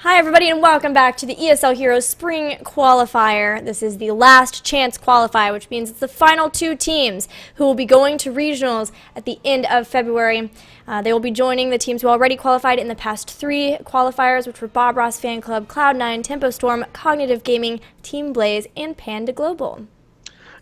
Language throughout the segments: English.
Hi everybody and welcome back to the ESL Heroes Spring Qualifier. This is the last chance qualifier, which means it's the final two teams who will be going to regionals at the end of February. They will be joining the teams who already qualified in the past three qualifiers, which were Bob Ross Fan Club, Cloud9, Tempo Storm, Cognitive Gaming, Team Blaze, and Panda Global.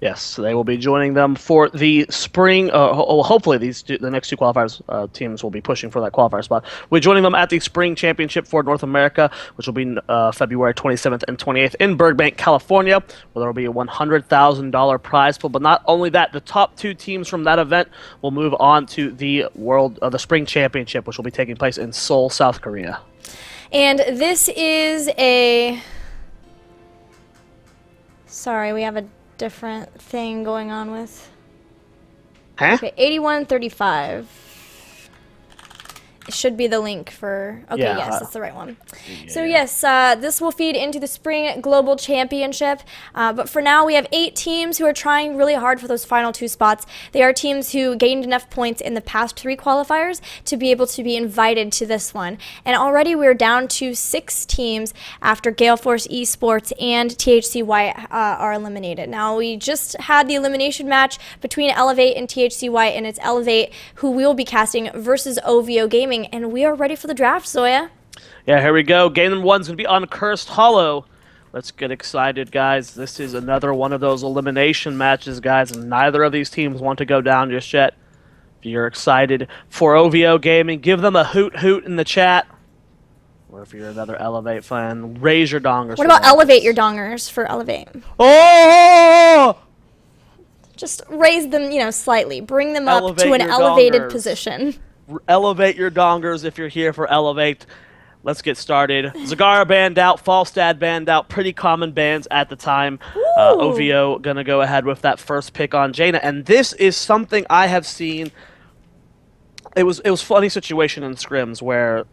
Yes, they will be joining them for the spring. Hopefully, the next two qualifiers teams will be pushing for that qualifier spot. We're joining them at the Spring Championship for North America, which will be February 27th and 28th in Burbank, California, where there will be a $100,000 prize pool. But not only that, the top two teams from that event will move on to the the Spring Championship, which will be taking place in Seoul, South Korea. And this is a... Sorry, we have a different thing going on with. Huh? Okay, 8135. It should be the link for. Okay, yeah, yes, that's the right one. Yeah. So yes, this will feed into the Spring Global Championship. But for now, we have 8 teams who are trying really hard for those final 2 spots. They are teams who gained enough points in the past 3 qualifiers to be able to be invited to this one. And already we're down to 6 teams after Gale Force Esports and THCY are eliminated. Now we just had the elimination match between eLevate and THCY, and it's eLevate who we will be casting versus oVo Gaming. And we are ready for the draft, Zoia. Yeah, here we go. Game number 1's going to be on Cursed Hollow. Let's get excited, guys. This is another one of those elimination matches, guys, and neither of these teams want to go down just yet. If you're excited for oVo Gaming, give them a hoot in the chat. Or if you're another eLevate fan, raise your dongers. What about elevate your dongers for eLevate? Oh! Just raise them, slightly. Bring them up Elevate to an your elevated dongers. Position. Elevate your dongers if you're here for eLevate. Let's get started. Zagara banned out, Falstad banned out, pretty common bans at the time. oVo gonna go ahead with that first pick on Jaina, and this is something I have seen. It was a funny situation in scrims where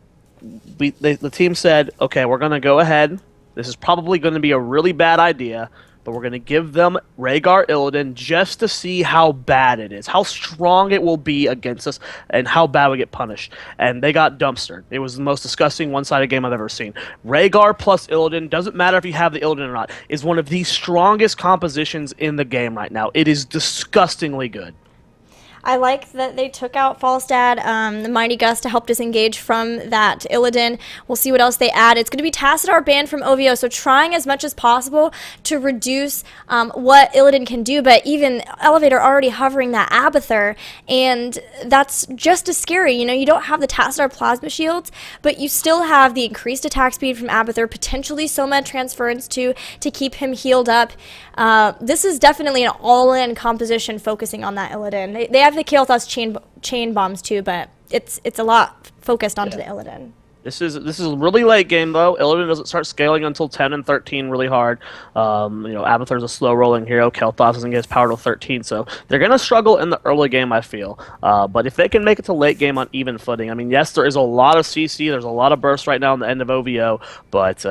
the team said, okay, we're gonna go ahead. This is probably gonna be a really bad idea, but we're going to give them Rhaegar Illidan just to see how bad it is, how strong it will be against us, and how bad we get punished. And they got dumpstered. It was the most disgusting one-sided game I've ever seen. Rhaegar plus Illidan, doesn't matter if you have the Illidan or not, is one of the strongest compositions in the game right now. It is disgustingly good. I like that they took out Falstad, the Mighty Gus, to help disengage from that Illidan. We'll see what else they add. It's going to be Tassadar banned from oVo, so trying as much as possible to reduce what Illidan can do, but even eLevate already hovering that Abathur, and that's just as scary. You don't have the Tassadar Plasma Shields, but you still have the increased attack speed from Abathur, potentially Soma transference to keep him healed up. This is definitely an all-in composition focusing on that Illidan. They have the Kael'thas chain bombs too, but it's a lot focused onto the Illidan. This is really late game though. Illidan doesn't start scaling until 10 and 13 really hard. Abathur's a slow rolling hero. Kael'thas doesn't get his power till 13, so they're gonna struggle in the early game, I feel. But if they can make it to late game on even footing, I mean, yes, there is a lot of CC. There's a lot of bursts right now on the end of oVo, but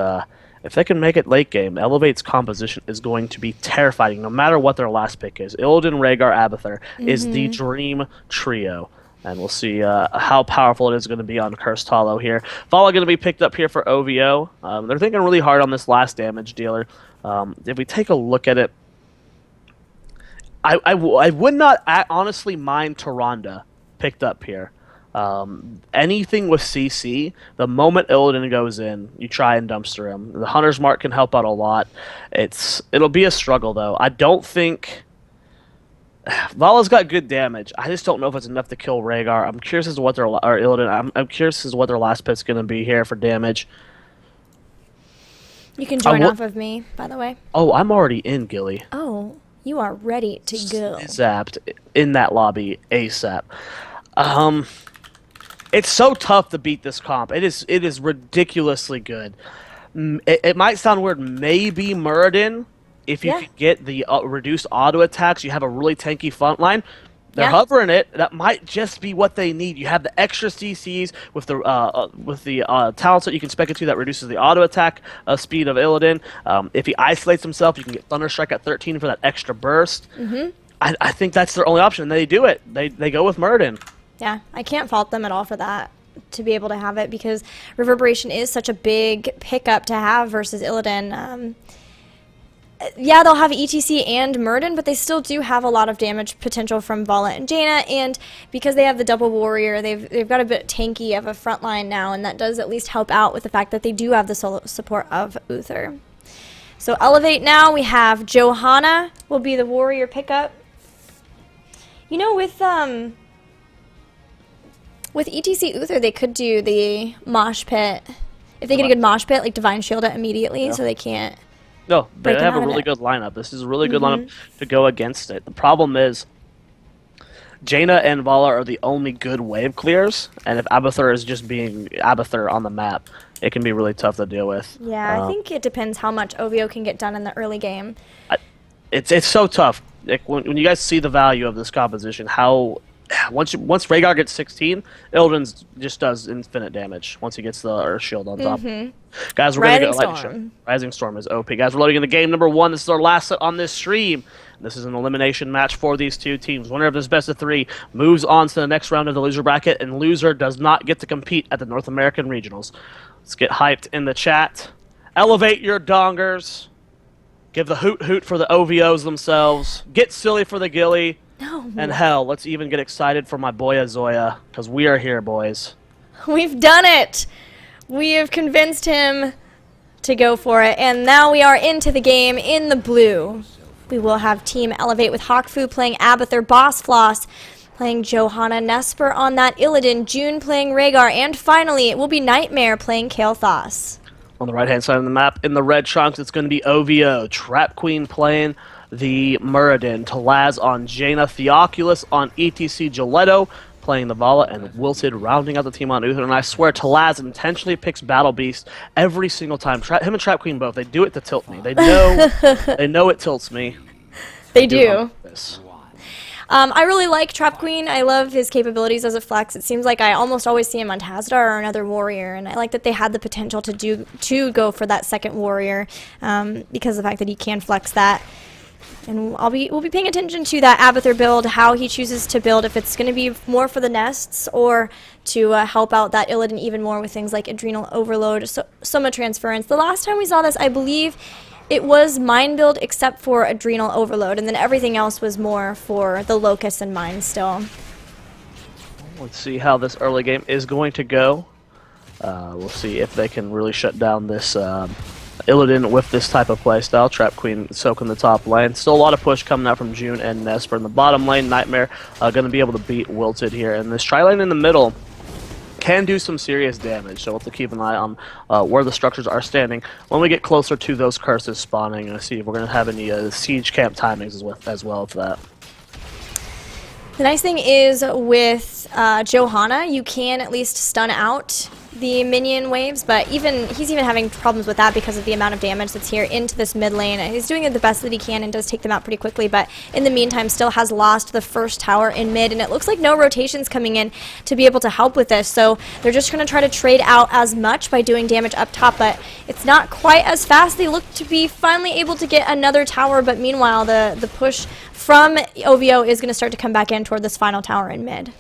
if they can make it late game, eLevate's composition is going to be terrifying, no matter what their last pick is. Illidan, Rhaegar, Abathur is the dream trio. And we'll see how powerful it is going to be on Cursed Hollow here. Vala going to be picked up here for oVo. They're thinking really hard on this last damage dealer. If we take a look at it, I would not honestly mind Tyrande picked up here. Anything with CC, the moment Illidan goes in, you try and dumpster him. The Hunter's Mark can help out a lot. It'll be a struggle though. I don't think Vala's got good damage. I just don't know if it's enough to kill Rhaegar. I'm curious as to what Illidan. I'm curious as to what their last pick's going to be here for damage. You can join off of me, by the way. Oh, I'm already in, Gilly. Oh, you are ready to go. Zapped in that lobby ASAP. It's so tough to beat this comp. It is ridiculously good. It might sound weird. Maybe Muradin, if you can get the reduced auto attacks, you have a really tanky front line. They're hovering it. That might just be what they need. You have the extra CCs with the talents that you can spec into that reduces the auto attack speed of Illidan. If he isolates himself, you can get Thunderstrike at 13 for that extra burst. I think that's their only option. And they do it. They go with Muradin. Yeah, I can't fault them at all for that. to be able to have it, because Reverberation is such a big pickup to have versus Illidan. Yeah, they'll have ETC and Murden, but they still do have a lot of damage potential from Vala and Jaina, and because they have the double warrior, they've got a bit tanky of a front line now, and that does at least help out with the fact that they do have the solo support of Uther. So eLevate now, we have Johanna will be the warrior pickup. You know, with ETC Uther, they could do the mosh pit. If they get a good mosh pit, like Divine Shield it immediately, so they can't. No, they have a really good lineup. This is a really good lineup to go against it. The problem is, Jaina and Vala are the only good wave clears, and if Abathur is just being Abathur on the map, it can be really tough to deal with. Yeah, I think it depends how much OVO can get done in the early game. It's so tough. Like, when you guys see the value of this composition, how once Rhaegar gets 16, Illidan just does infinite damage once he gets the Earth Shield on top. Guys, we're going to get Lightning Storm. Rising Storm is OP. Guys, we're loading into game number 1. This is our last set on this stream. This is an elimination match for these two teams. Winner of this best of 3 moves on to the next round of the loser bracket, and loser does not get to compete at the North American Regionals. Let's get hyped in the chat. Elevate your dongers. Give the hoot hoot for the OVOs themselves. Get silly for the Gilly. No. And hell, let's even get excited for my boya Zoia, because we are here, boys. We've done it! We have convinced him to go for it, and now we are into the game in the blue. We will have Team eLevate with Hawkfu playing Abathur, Boss Floss playing Johanna, Nesper on that Illidan, June playing Rhaegar, and finally it will be Nightmare playing Kael'thas. On the right-hand side of the map, in the red trunks, it's going to be OVO. Trap Queen playing the Muradin, Talaz on Jaina, Theoculus on ETC, Giletto playing the Vala, and Wilted rounding out the team on Uther. And I swear, Talaz intentionally picks Battle Beast every single time. Him and Trap Queen both, they do it to tilt me. They know it tilts me. They do. I really like Trap Queen. I love his capabilities as a flex. It seems like I almost always see him on Tazdar or another warrior, and I like that they had the potential to go for that second warrior because of the fact that he can flex that. And we'll be paying attention to that Abathur build, how he chooses to build, if it's going to be more for the nests or to help out that Illidan even more with things like Adrenal Overload, Soma Transference. The last time we saw this, I believe it was Mine build except for Adrenal Overload, and then everything else was more for the Locust and Mine still. Let's see how this early game is going to go. We'll see if they can really shut down this Illidan with this type of playstyle. Trap Queen soaking the top lane. Still a lot of push coming out from June and Nesper in the bottom lane. Nightmare going to be able to beat Wilted here. And this tri-lane in the middle can do some serious damage, so we'll have to keep an eye on where the structures are standing when we get closer to those curses spawning, and see if we're going to have any siege camp timings as well for that. The nice thing is with Johanna, you can at least stun out the minion waves, but he's even having problems with that because of the amount of damage that's here into this mid lane. He's doing it the best that he can and does take them out pretty quickly, but in the meantime still has lost the first tower in mid, and it looks like no rotations coming in to be able to help with this, so they're just going to try to trade out as much by doing damage up top, but it's not quite as fast. They look to be finally able to get another tower, but meanwhile the push from OVO is going to start to come back in toward this final tower in mid.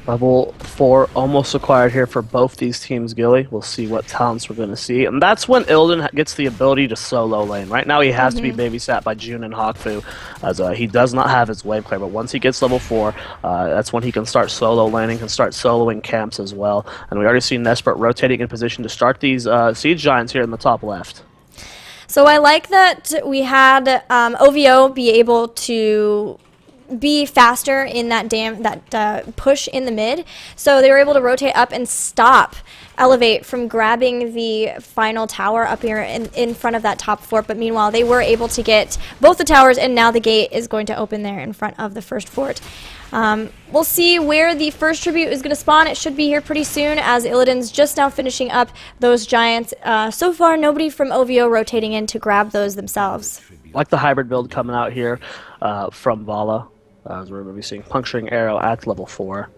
Level 4 almost acquired here for both these teams, Gilly. We'll see what talents we're going to see. And that's when Illidan gets the ability to solo lane. Right now he has to be babysat by June and Hawkfu, as he does not have his wave clear. But once he gets level 4, that's when he can start solo laning, can start soloing camps as well. And we already see Nesper rotating in position to start these Siege Giants here in the top left. So I like that we had OVO be able to be faster in that push in the mid, so they were able to rotate up and stop eLevate from grabbing the final tower up here in front of that top fort, but meanwhile they were able to get both the towers, and now the gate is going to open there in front of the first fort. We'll see where the first tribute is going to spawn. It should be here pretty soon, as Illidan's just now finishing up those giants. So far nobody from OVO rotating in to grab those themselves. Like the hybrid build coming out here from Vala. As we're going to be seeing Puncturing Arrow at level 4,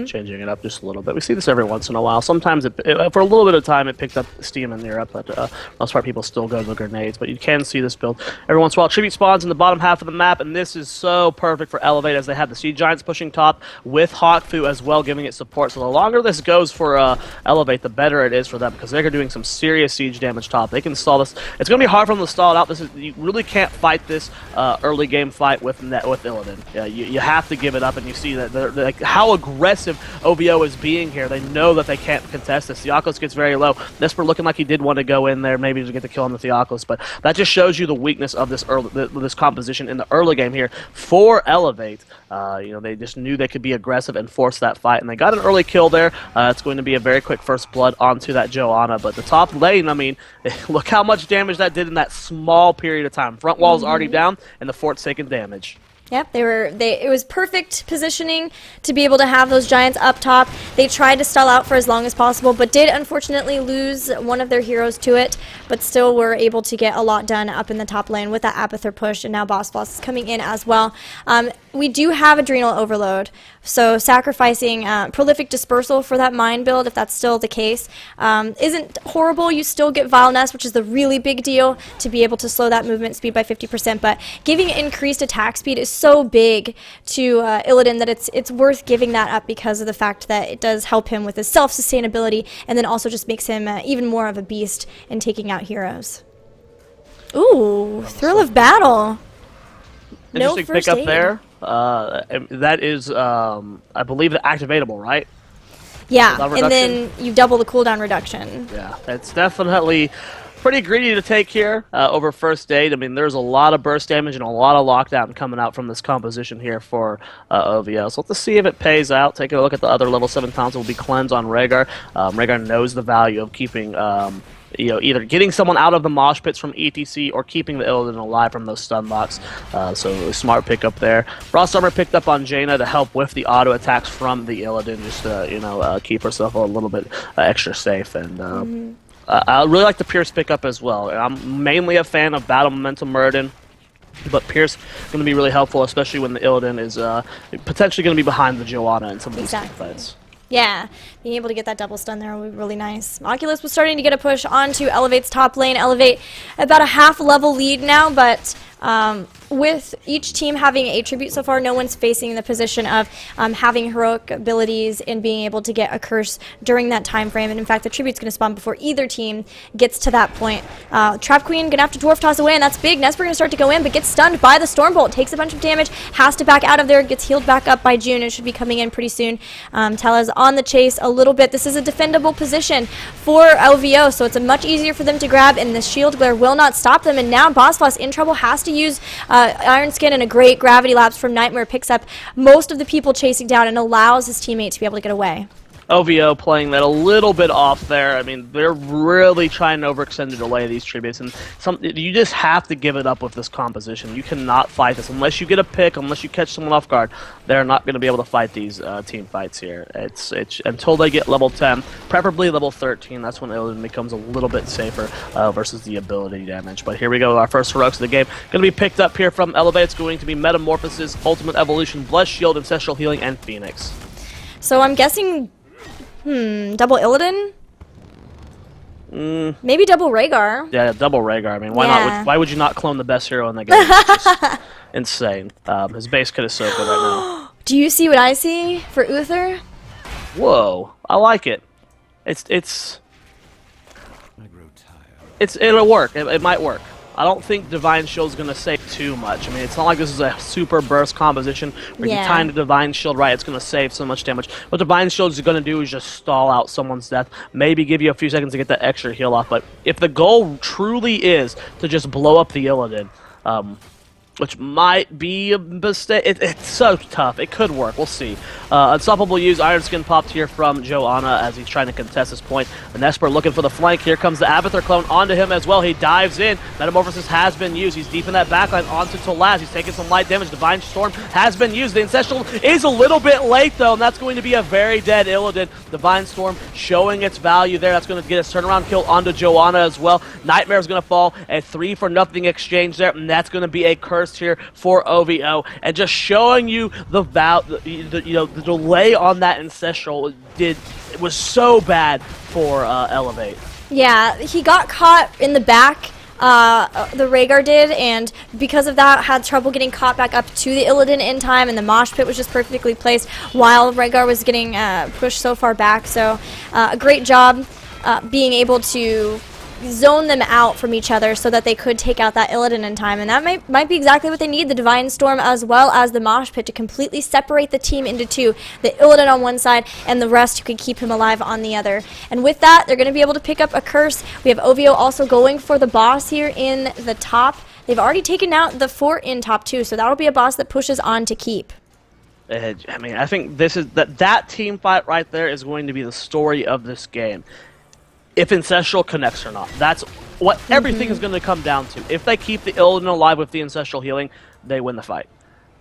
changing it up just a little bit. We see this every once in a while. Sometimes, for a little bit of time, it picked up steam in Europe, but most part people still go to the grenades. But you can see this build every once in a while. Tribute spawns in the bottom half of the map, and this is so perfect for eLevate as they have the Sea Giants pushing top with Hawkfu as well, giving it support. So the longer this goes for eLevate, the better it is for them, because they're doing some serious siege damage top. They can stall this. It's going to be hard for them to stall it out. You really can't fight this early game fight with Illidan. Yeah, you have to give it up, and you see that like how aggressive OVO is being here. They know that they can't contest this. Theoclos gets very low. Nesper looking like he did want to go in there, maybe to get the kill on the Theoclos, but that just shows you the weakness of this this composition in the early game here for eLevate. You know, they just knew they could be aggressive and force that fight, and they got an early kill there. It's going to be a very quick first blood onto that Joanna, but the top lane, I mean, look how much damage that did in that small period of time. Front wall's already down, and the fort's taking damage. Yep, it was perfect positioning to be able to have those Giants up top. They tried to stall out for as long as possible, but did unfortunately lose one of their heroes to it, but still were able to get a lot done up in the top lane with that Abathur push, and now Boss is coming in as well. We do have Adrenal Overload, so sacrificing Prolific Dispersal for that mine build, if that's still the case, isn't horrible. You still get Vileness, which is the really big deal, to be able to slow that movement speed by 50%, but giving increased attack speed is so big to Illidan that it's worth giving that up because of the fact that it does help him with his self-sustainability, and then also just makes him even more of a beast in taking out heroes. Ooh, Thrill of Battle. Interesting pick up there. That is, I believe, the activatable, right? Yeah, and then you double the cooldown reduction. Yeah, it's definitely pretty greedy to take here over first aid. I mean, there's a lot of burst damage and a lot of lockdown coming out from this composition here for OVO. So let's see if it pays out. Taking a look at the other level 7 taunts will be Cleanse on Rhaegar. Rhaegar knows the value of keeping you know, either getting someone out of the mosh pits from ETC or keeping the Illidan alive from those stun locks. So a smart pickup there. Frost Armor picked up on Jaina to help with the auto attacks from the Illidan, just to, you know, keep herself a little bit extra safe. And I really like the Pierce pickup as well. I'm mainly a fan of Battle Momentum Muradin, but Pierce going to be really helpful, especially when the Illidan is potentially going to be behind the Joanna in some of these fights. Yeah, being able to get that double stun there would be really nice. Oculus was starting to get a push onto eLevate's top lane. eLevate about a half level lead now, but with each team having a tribute so far, no one's facing the position of having heroic abilities and being able to get a curse during that time frame. And in fact, the tribute's going to spawn before either team gets to that point. Trap Queen going to have to dwarf toss away, and that's big. Nesper going to start to go in, but gets stunned by the Stormbolt. Takes a bunch of damage, has to back out of there, gets healed back up by June, and should be coming in pretty soon. Tella's on the chase a little bit. This is a defendable position for OVO, so it's a much easier for them to grab, and the Shield Glare will not stop them. And now Boss in trouble, has to use Iron Skin, and a great gravity lapse from Nightmare picks up most of the people chasing down and allows his teammate to be able to get away. OVO playing that a little bit off there. I mean, they're really trying to overextend to delay these tributes, and you just have to give it up with this composition. You cannot fight this unless you get a pick, unless you catch someone off guard. They're not going to be able to fight these team fights here. It's until they get level 10, preferably level 13. That's when it becomes a little bit safer versus the ability damage. But here we go, our first heroics of the game. Going to be picked up here from eLevate. It's going to be Metamorphosis, Ultimate Evolution, Blessed Shield, Ancestral Healing, and Phoenix. So I'm guessing double Illidan? Maybe double Rhaegar. Yeah, double Rhaegar. I mean, why not? Why would you not clone the best hero in the game? It's just insane. His base could have so good right now. Do you see what I see for Uther? Whoa, I like it. It'll work. It might work. I don't think Divine Shield's going to save too much. I mean, it's not like this is a super burst composition where you time the Divine Shield right, it's going to save so much damage. What Divine Shield is going to do is just stall out someone's death, maybe give you a few seconds to get that extra heal off. But if the goal truly is to just blow up the Illidan, which might be a mistake. It's so tough. It could work. We'll see. Unstoppable use. Iron Skin popped here from Joanna as he's trying to contest this point. And Nesper looking for the flank. Here comes the Abathur clone onto him as well. He dives in. Metamorphosis has been used. He's deep in that backline onto Tolaz. He's taking some light damage. Divine Storm has been used. The Ancestral is a little bit late, though, and that's going to be a very dead Illidan. Divine Storm showing its value there. That's going to get a turnaround kill onto Joanna as well. Nightmare is going to fall. A 3-for-0 exchange there, and that's going to be a curse burst here for OVO, and just showing you the the delay on that ancestral was so bad for eLevate. Yeah, he got caught in the back. The Rhaegar did, and because of that had trouble getting caught back up to the Illidan in time, and the mosh pit was just perfectly placed while Rhaegar was getting pushed so far back. So a great job being able to zone them out from each other so that they could take out that Illidan in time, and that might be exactly what they need, the Divine Storm as well as the mosh pit, to completely separate the team into two, the Illidan on one side and the rest who could keep him alive on the other. And with that, they're going to be able to pick up a curse. We have OVO also going for the boss here in the top. They've already taken out the fort in top 2, so that'll be a boss that pushes on to keep. I mean, I think this is that team fight right there is going to be the story of this game. If Ancestral connects or not. That's what everything is going to come down to. If they keep the Illidan alive with the Ancestral healing, they win the fight.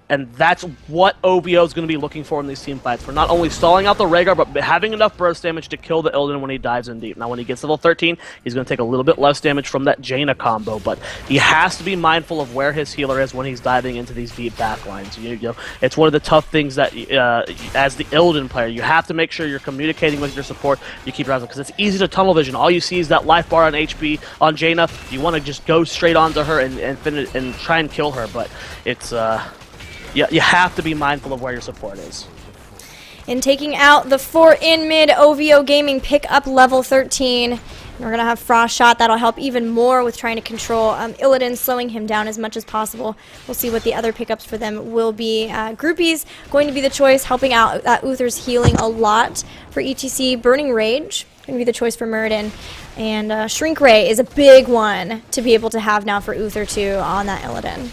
And that's what OVO is going to be looking for in these team fights. For not only stalling out the Rhaegar, but having enough burst damage to kill the Illidan when he dives in deep. Now, when he gets to level 13, he's going to take a little bit less damage from that Jaina combo, but he has to be mindful of where his healer is when he's diving into these deep backlines. You know, it's one of the tough things that, as the Illidan player, you have to make sure you're communicating with your support. You keep rising, because it's easy to tunnel vision. All you see is that life bar on HP on Jaina. You want to just go straight onto her and finish and try and kill her, but it's... You have to be mindful of where your support is. In taking out the fort in mid, OVO Gaming pick up level 13. And we're going to have Frost Shot. That'll help even more with trying to control Illidan, slowing him down as much as possible. We'll see what the other pickups for them will be. Groupies going to be the choice, helping out Uther's healing a lot for ETC. Burning Rage going to be the choice for Muradin. And Shrink Ray is a big one to be able to have now for Uther too on that Illidan.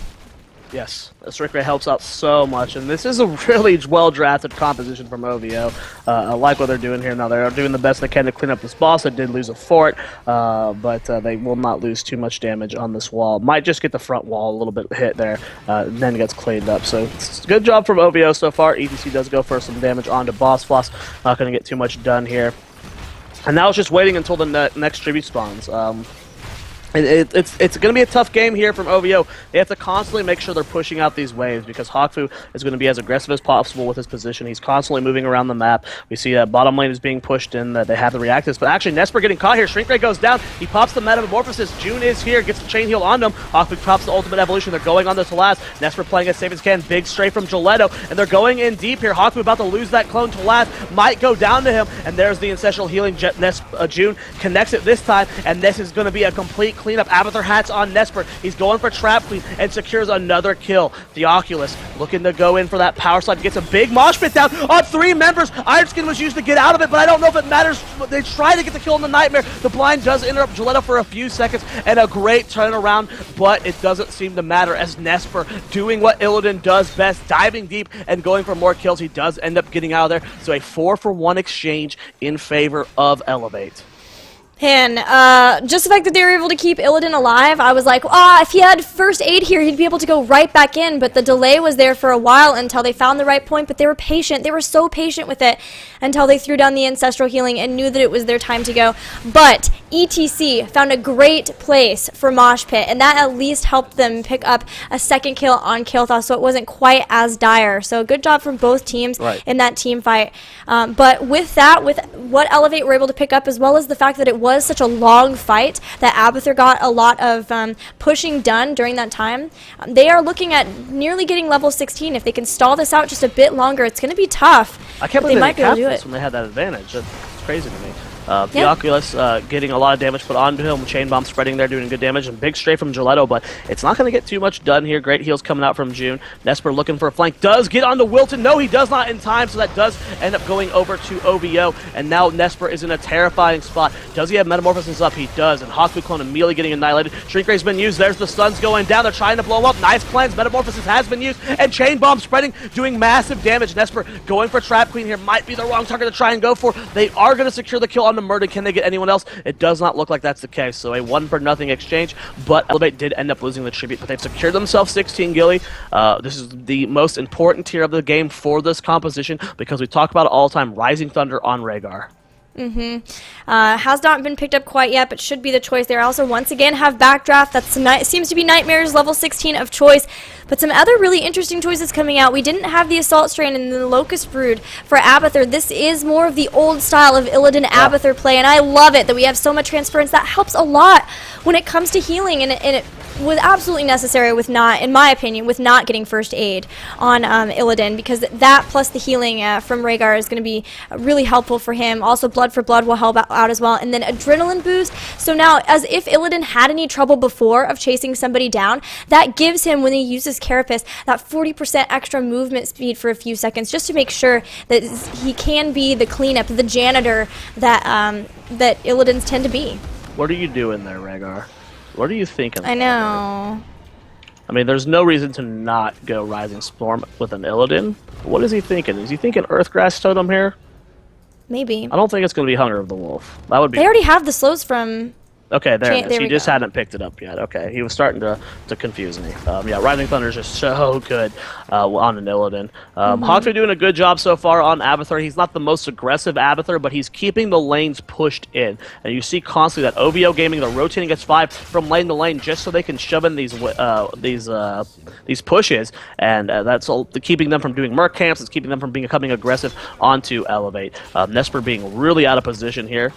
Yes, Shrink Ray helps out so much, and this is a really well-drafted composition from OVO. I like what they're doing here. Now, they're doing the best they can to clean up this boss. They did lose a fort, but they will not lose too much damage on this wall. Might just get the front wall a little bit hit there, then gets cleaned up. So, it's a good job from OVO so far. ETC does go for some damage onto Boss Floss. Not going to get too much done here. And now it's just waiting until the next tribute spawns. It's going to be a tough game here from OVO. They have to constantly make sure they're pushing out these waves, because Hawkfu is going to be as aggressive as possible with his position. He's constantly moving around the map. We see that bottom lane is being pushed in, that they have the reactives. But actually, Nesper getting caught here. Shrink Ray goes down. He pops the Metamorphosis. June is here, gets the chain heal onto him. Hawkfu pops the ultimate evolution. They're going on the Talaz. Nesper playing as safe as can. Big stray from Gilletto, and they're going in deep here. Hawkfu about to lose that clone. Talaz might go down to him, and there's the Ancestral Healing. June connects it this time, and this is going to be a complete cleanup. Abathur hats on Nesper. He's going for Trap Queen and secures another kill. The Oculus looking to go in for that power slide. Gets a big mosh pit down on 3 members. Ironskin was used to get out of it, but I don't know if it matters. They try to get the kill in the Nightmare. The blind does interrupt Gilletto for a few seconds, and a great turnaround, but it doesn't seem to matter, as Nesper doing what Illidan does best, diving deep and going for more kills. He does end up getting out of there, so a 4-for-1 exchange in favor of eLevate. And just the fact that they were able to keep Illidan alive, I was like, if he had first aid here, he'd be able to go right back in. But the delay was there for a while until they found the right point. But they were patient. They were so patient with it until they threw down the Ancestral Healing and knew that it was their time to go. But ETC found a great place for Mosh Pit, and that at least helped them pick up a second kill on Kael'thas, so it wasn't quite as dire. So good job from both teams in that team fight. But with that, with what eLevate were able to pick up, as well as the fact that it was such a long fight, that Abathur got a lot of pushing done during that time, they are looking at nearly getting level 16. If they can stall this out just a bit longer, it's going to be tough. I can't believe they might be able to do it when they had that advantage. That's crazy to me. The Oculus getting a lot of damage put onto him. Chain Bomb spreading there, doing good damage, and big stray from Gilletto, but it's not going to get too much done here. Great heals coming out from June. Nesper looking for a flank. Does get onto Wilton. No, he does not in time, so that does end up going over to OVO, and now Nesper is in a terrifying spot. Does he have Metamorphosis up? He does, and Hawkfu clone immediately getting annihilated. Shrink Ray's been used. There's the stuns going down. They're trying to blow him up. Nice cleanse. Metamorphosis has been used, and Chain Bomb spreading, doing massive damage. Nesper going for Trap Queen here. Might be the wrong target to try and go for. They are going to secure the kill on the Murder. Can they get anyone else? It does not look like that's the case, so a 1-for-0 exchange, but eLevate did end up losing the tribute, but they've secured themselves 16 Gilly. This is the most important tier of the game for this composition, because we talk about it all the time, Rising Thunder on Rhaegar. Has not been picked up quite yet, but should be the choice. They also once again have Backdraft. That seems to be Nightmare's level 16 of choice. But some other really interesting choices coming out. We didn't have the Assault Strain and the Locust Brood for Abathur. This is more of the old style of Illidan Abathur play, and I love it that we have so much transference. That helps a lot when it comes to healing, and it was absolutely necessary with not, in my opinion, with not getting first aid on Illidan, because that plus the healing from Rhaegar is going to be really helpful for him. Also, Blood for Blood will help out as well, and then Adrenaline Boost. So now, as if Illidan had any trouble before of chasing somebody down, that gives him, when he uses Carapace, that 40% extra movement speed for a few seconds, just to make sure that he can be the cleanup, the janitor that that Illadins tend to be. What are you doing there, Rhaegar? What are you thinking? I know. I mean, there's no reason to not go Rising Storm with an Illidan. What is he thinking? Is he thinking Earthgrass Totem here? Maybe. I don't think it's going to be Hunger of the Wolf. That would be. They already have the slows from... Okay, there it is. He just go. hadn't picked it up yet. Okay, he was starting to confuse me. Yeah, Rising Thunder is just so good on an Illidan. Hawks are doing a good job so far on Abathur. He's not the most aggressive Abathur, but he's keeping the lanes pushed in. And you see constantly that OVO Gaming, they're rotating S5 from lane to lane just so they can shove in these pushes. And that's all, keeping them from doing Merc camps. It's keeping them from becoming aggressive onto eLevate. Nesper being really out of position here.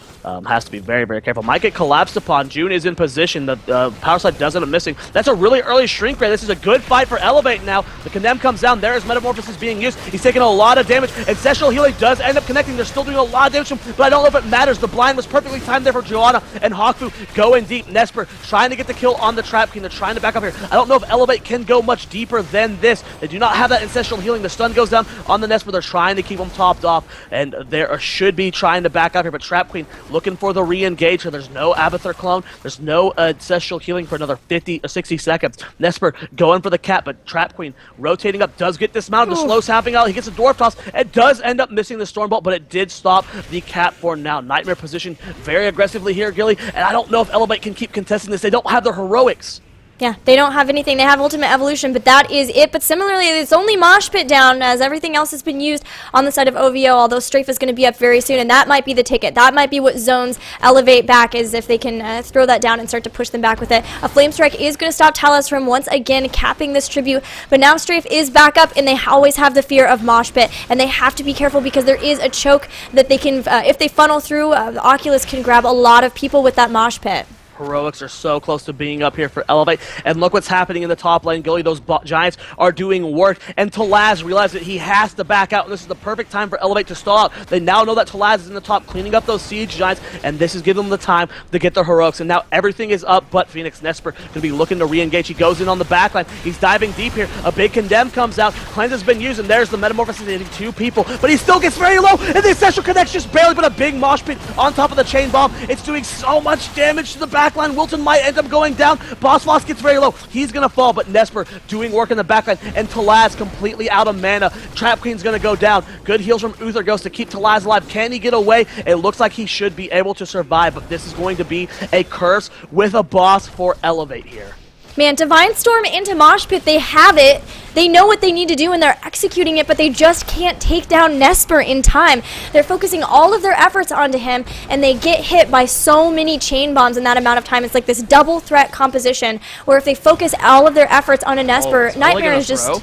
Has to be very, very careful. Might get collapsed upon. June is in position. The power slide does end up missing. That's a really early shrink rate. This is a good fight for eLevate now. The Condemn comes down. There is Metamorphosis being used. He's taking a lot of damage. Ancestral Healing does end up connecting. They're still doing a lot of damage to him, but I don't know if it matters. The blind was perfectly timed there for Joanna and Hawkfu going deep. Nesper trying to get the kill on the Trap King. They're trying to back up here. I don't know if eLevate can go much deeper than this. They do not have that Ancestral Healing. The stun goes down on the Nesper. They're trying to keep him topped off, and they should be trying to back up here, but Trap Queen looking for the re-engage. There's no Abathur clone. There's no Ancestral Healing for another 50 or 60 seconds. Nesper going for the cap, but Trap Queen rotating up, does get dismounted. The slow's happening out. He gets a Dwarf Toss. It does end up missing the Stormbolt, but it did stop the cap for now. Nightmare position very aggressively here, Gilly, and I don't know if eLevate can keep contesting this. They don't have their heroics. Yeah, they don't have anything. They have Ultimate Evolution, but that is it. But similarly, it's only Mosh Pit down, as everything else has been used on the side of OVO, although Strafe is going to be up very soon, and that might be the ticket. That might be what zones eLevate back, is if they can throw that down and start to push them back with it. A Flame Strike is going to stop Talos from once again capping this tribute, but now Strafe is back up, and they always have the fear of Mosh Pit, and they have to be careful because there is a choke that they can, if they funnel through, the Oculus can grab a lot of people with that Mosh Pit. Heroics are so close to being up here for eLevate, and look what's happening in the top lane. Gilly, those Giants are doing work, and Talaz realized that he has to back out, and this is the perfect time for eLevate to stall out. They now know that Talaz is in the top, cleaning up those Siege Giants, and this is giving them the time to get their Heroics, and now everything is up but Phoenix. Nesper going to be looking to re-engage. He goes in on the backline. He's diving deep here. A big Condemn comes out. Cleanse has been used, and there's the Metamorphosis hitting two people, but he still gets very low, and the Essential Connects just barely, but a big Mosh Pit on top of the Chain Bomb. It's doing so much damage to the backline. Wilton might end up going down. Boss Floss gets very low. He's going to fall, but Nesper doing work in the backline, and Talaz completely out of mana. Trap Queen's going to go down. Good heals from Uther Ghost to keep Talaz alive. Can he get away? It looks like he should be able to survive, but this is going to be a curse with a boss for eLevate here. Man, Divine Storm into Mosh Pit, they have it. They know what they need to do and they're executing it, but they just can't take down Nesper in time. They're focusing all of their efforts onto him, and they get hit by so many chain bombs in that amount of time. It's like this double threat composition where if they focus all of their efforts on a Nesper, Nightmare is just...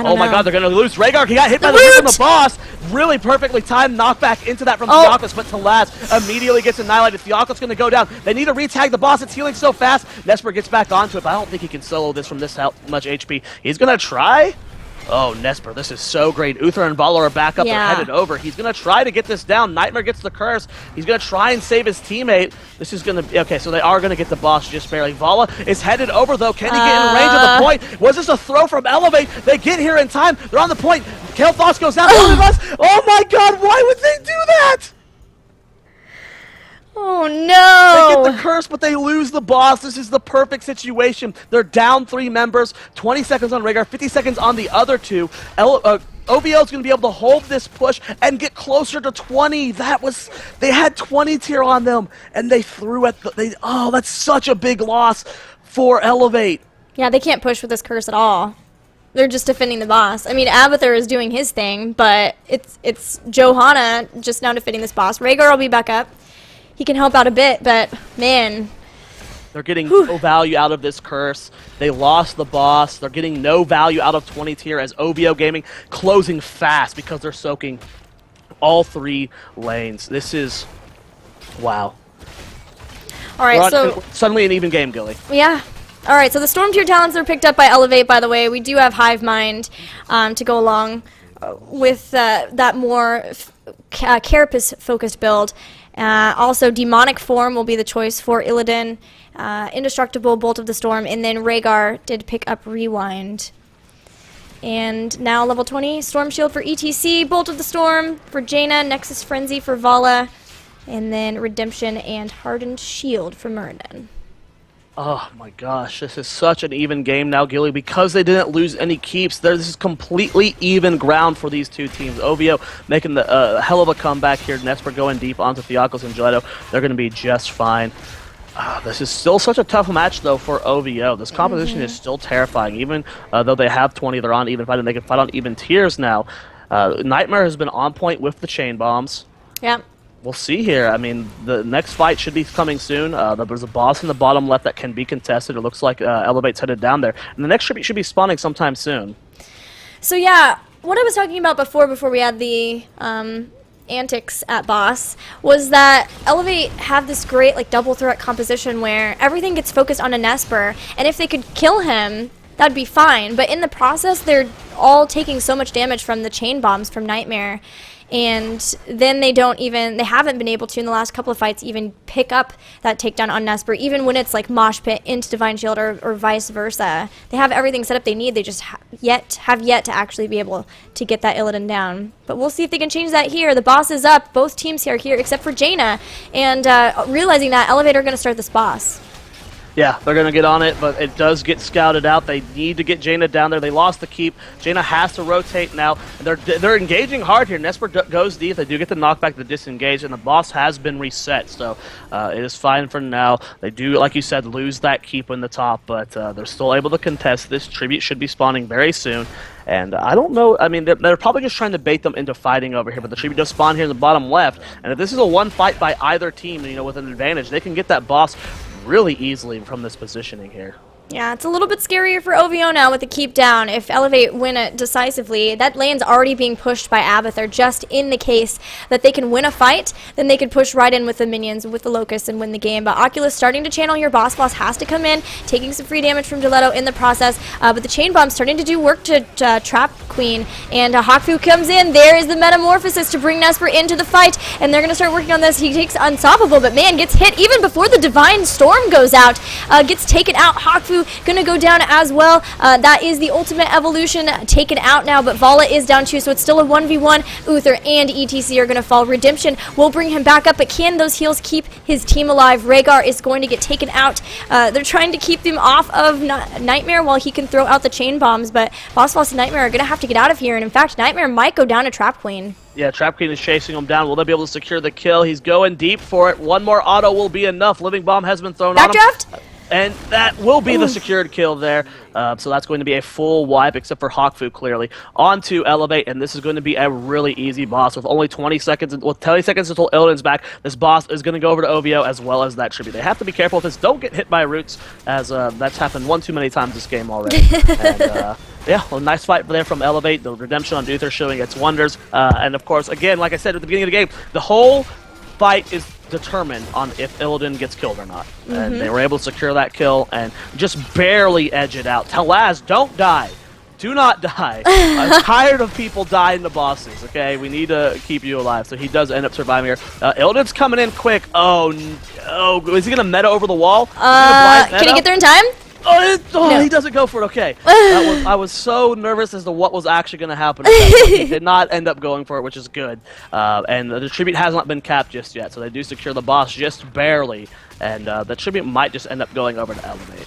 Oh my god, they're going to lose. Rhaegar, he got hit by the root from the boss. Really perfectly timed knockback into that from Theophilus, but Talaz immediately gets annihilated. Theophilus going to go down. They need to retag the boss. It's healing so fast. Nesper gets back onto it, but I don't think he can solo this from this much HP. He's going to try. Oh, Nesper, this is so great. Uther and Vala are back up. They're headed over. He's going to try to get this down. Nightmare gets the curse. He's going to try and save his teammate. This is going to be... Okay, so they are going to get the boss just barely. Vala is headed over, though. Can he get in range of the point? Was this a throw from eLevate? They get here in time. They're on the point. Kale Foss goes out. Oh, my God. Why would they do that? Oh no! They get the curse, but they lose the boss. This is the perfect situation. They're down 3 members, 20 seconds on Rhaegar, 50 seconds on the other 2. OVO is going to be able to hold this push and get closer to 20. They had 20 tier on them, and they threw at the... that's such a big loss for eLevate. Yeah, they can't push with this curse at all. They're just defending the boss. I mean, Abathur is doing his thing, but it's Johanna just now defending this boss. Rhaegar will be back up. He can help out a bit, but man. They're getting no value out of this curse. They lost the boss. They're getting no value out of 20 tier as OVO Gaming closing fast because they're soaking all 3 lanes. This is... wow. All right, so... suddenly an even game, Gilly. Yeah. All right, so the Storm tier talents are picked up by eLevate, by the way. We do have Hive Mind to go along with that more Carapace-focused build. Also, Demonic Form will be the choice for Illidan. Indestructible, Bolt of the Storm, and then Rhaegar did pick up Rewind. And now level 20, Storm Shield for ETC, Bolt of the Storm for Jaina, Nexus Frenzy for Vala, and then Redemption and Hardened Shield for Muradin. Oh my gosh, this is such an even game now, Gilly. Because they didn't lose any keeps, this is completely even ground for these 2 teams. OVO making the hell of a comeback here. Nesper going deep onto Theocos and Gelato. They're going to be just fine. This is still such a tough match, though, for OVO. This competition is still terrifying. Even though they have 20, they're on even fight, and they can fight on even tiers now. Nightmare has been on point with the chain bombs. Yeah. We'll see here. I mean, the next fight should be coming soon. There's a boss in the bottom left that can be contested. It looks like eLevate's headed down there. And the next tribute should be spawning sometime soon. So yeah, what I was talking about before we had the antics at boss was that eLevate have this great like double threat composition where everything gets focused on a Nesper, and if they could kill him, that'd be fine. But in the process, they're all taking so much damage from the chain bombs from Nightmare. And then they haven't been able to in the last couple of fights even pick up that takedown on Nesper, even when it's like Mosh Pit into Divine Shield or vice versa. They have everything set up they need, they just have yet to actually be able to get that Illidan down. But we'll see if they can change that here. The boss is up, both teams are here except for Jaina, and realizing that eLevate are going to start this boss. Yeah, they're going to get on it, but it does get scouted out. They need to get Jaina down there. They lost the keep. Jaina has to rotate now. And they're engaging hard here. Nesper goes deep. They do get the knockback, the disengage, and the boss has been reset. So it is fine for now. They do, like you said, lose that keep in the top, but they're still able to contest this. Tribute should be spawning very soon. And I don't know, I mean, they're probably just trying to bait them into fighting over here, but the Tribute does spawn here in the bottom left. And if this is a one fight by either team, you know, with an advantage, they can get that boss really easily from this positioning here. Yeah, it's a little bit scarier for OVO now with the keep down. If eLevate win it decisively, that lane's already being pushed by Abathur. Just in the case that they can win a fight, then they could push right in with the minions, with the Locust, and win the game. But Oculus starting to channel here. Boss has to come in, taking some free damage from Gelato in the process. But the Chain Bomb's starting to do work to trap Queen. And Hawkfu comes in. There is the Metamorphosis to bring Nesper into the fight. And they're going to start working on this. He takes Unstoppable, but man, gets hit even before the Divine Storm goes out. Gets taken out. Hawkfu gonna go down as well. That is the ultimate evolution taken out now, but Vala is down too, so it's still a 1v1. Uther and ETC are gonna fall. Redemption will bring him back up, but can those heals keep his team alive? Rhaegar is going to get taken out. They're trying to keep him off of Nightmare while he can throw out the chain bombs, but Boss and Nightmare are gonna have to get out of here, and in fact, Nightmare might go down to Trap Queen. Yeah, Trap Queen is chasing him down. Will they be able to secure the kill? He's going deep for it. One more auto will be enough. Living Bomb has been thrown on him. Backdraft? And that will be the secured kill there. So that's going to be a full wipe, except for Hawkfu, clearly. On to eLevate, and this is going to be a really easy boss with only 20 seconds. With 20 seconds until Illidan's back, this boss is going to go over to OVO as well as that Tribute. They have to be careful with this. Don't get hit by roots, as that's happened one too many times this game already. And, yeah, well, nice fight there from eLevate. The Redemption on Uther showing its wonders. And, of course, again, like I said at the beginning of the game, the whole fight is determined on if Illidan gets killed or not. And they were able to secure that kill and just barely edge it out. Talaz, don't die. Do not die. I'm tired of people dying to bosses, okay? We need to keep you alive. So he does end up surviving here. Illidan's coming in quick. Oh, no. Is he going to meta over the wall? Can he get there in time? Oh, No. He doesn't go for it. Okay. I was so nervous as to what was actually going to happen. He did not end up going for it, which is good. And the Tribute has not been capped just yet, so they do secure the boss just barely. And the Tribute might just end up going over to eLevate.